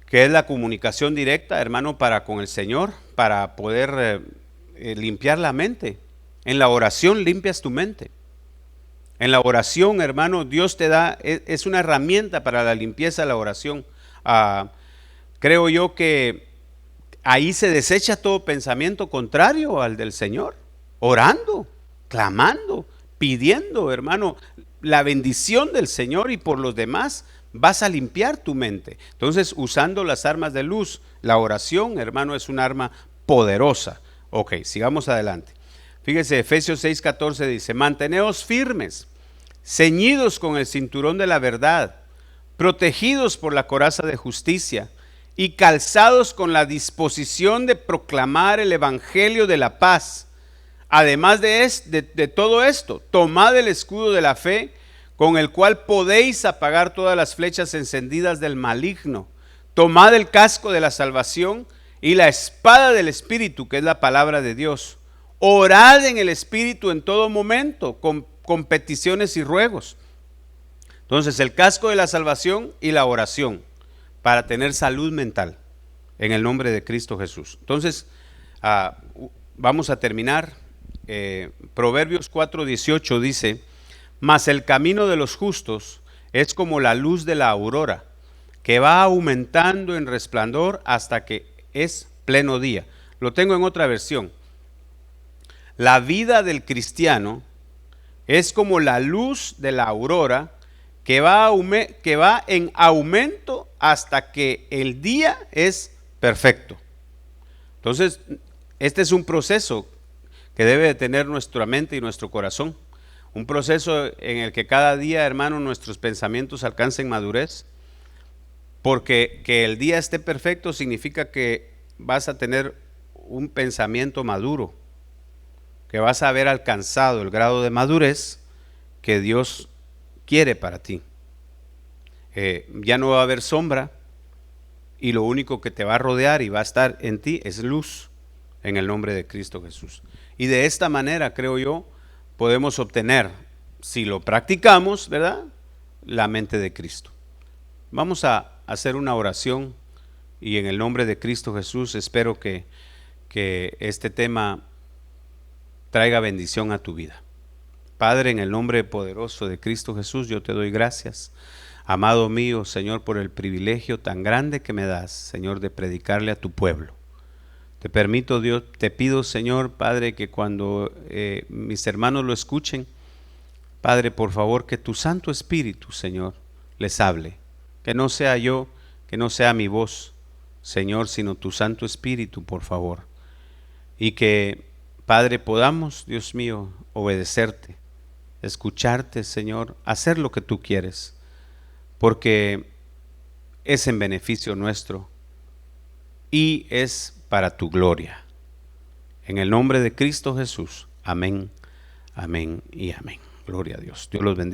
que es la comunicación directa, hermano, para con el Señor, para poder limpiar la mente. En la oración limpias tu mente. En la oración, hermano, Dios te da, es una herramienta para la limpieza de la oración. Creo yo que ahí se desecha todo pensamiento contrario al del Señor, orando, clamando, pidiendo, hermano, la bendición del Señor, y por los demás vas a limpiar tu mente. Entonces, usando las armas de luz, la oración, hermano, es un arma poderosa. Ok, sigamos adelante. Fíjese, Efesios 6:14 dice: manteneos firmes, ceñidos con el cinturón de la verdad, protegidos por la coraza de justicia y calzados con la disposición de proclamar el evangelio de la paz. Además de todo esto, tomad el escudo de la fe, con el cual podéis apagar todas las flechas encendidas del maligno. Tomad el casco de la salvación y la espada del Espíritu, que es la palabra de Dios. Orad en el Espíritu en todo momento, con peticiones y ruegos. Entonces, el casco de la salvación y la oración para tener salud mental en el nombre de Cristo Jesús. Entonces, vamos a terminar. Proverbios 4:18 dice: mas el camino de los justos es como la luz de la aurora, que va aumentando en resplandor hasta que es pleno día. Lo tengo en otra versión. La vida del cristiano es como la luz de la aurora, que va en aumento hasta que el día es perfecto. Entonces, este es un proceso que debe de tener nuestra mente y nuestro corazón. Un proceso en el que cada día, hermano, nuestros pensamientos alcancen madurez. Porque que el día esté perfecto significa que vas a tener un pensamiento maduro, que vas a haber alcanzado el grado de madurez que Dios quiere para ti. Ya no va a haber sombra, y lo único que te va a rodear y va a estar en ti es luz, en el nombre de Cristo Jesús. Y de esta manera, creo yo, podemos obtener, si lo practicamos, ¿verdad?, la mente de Cristo. Vamos a hacer una oración, y en el nombre de Cristo Jesús espero que este tema traiga bendición a tu vida. Padre, en el nombre poderoso de Cristo Jesús, yo te doy gracias, amado mío, Señor, por el privilegio tan grande que me das, Señor, de predicarle a tu pueblo. Te permito, Dios, te pido, Señor, Padre, que cuando mis hermanos lo escuchen, Padre, por favor, que tu Santo Espíritu, Señor, les hable. Que no sea yo, que no sea mi voz, Señor, sino tu Santo Espíritu, por favor. Y que, Padre, podamos, Dios mío, obedecerte, escucharte, Señor, hacer lo que tú quieres, porque es en beneficio nuestro y es para tu gloria. En el nombre de Cristo Jesús. Amén, amén y amén. Gloria a Dios. Dios los bendiga.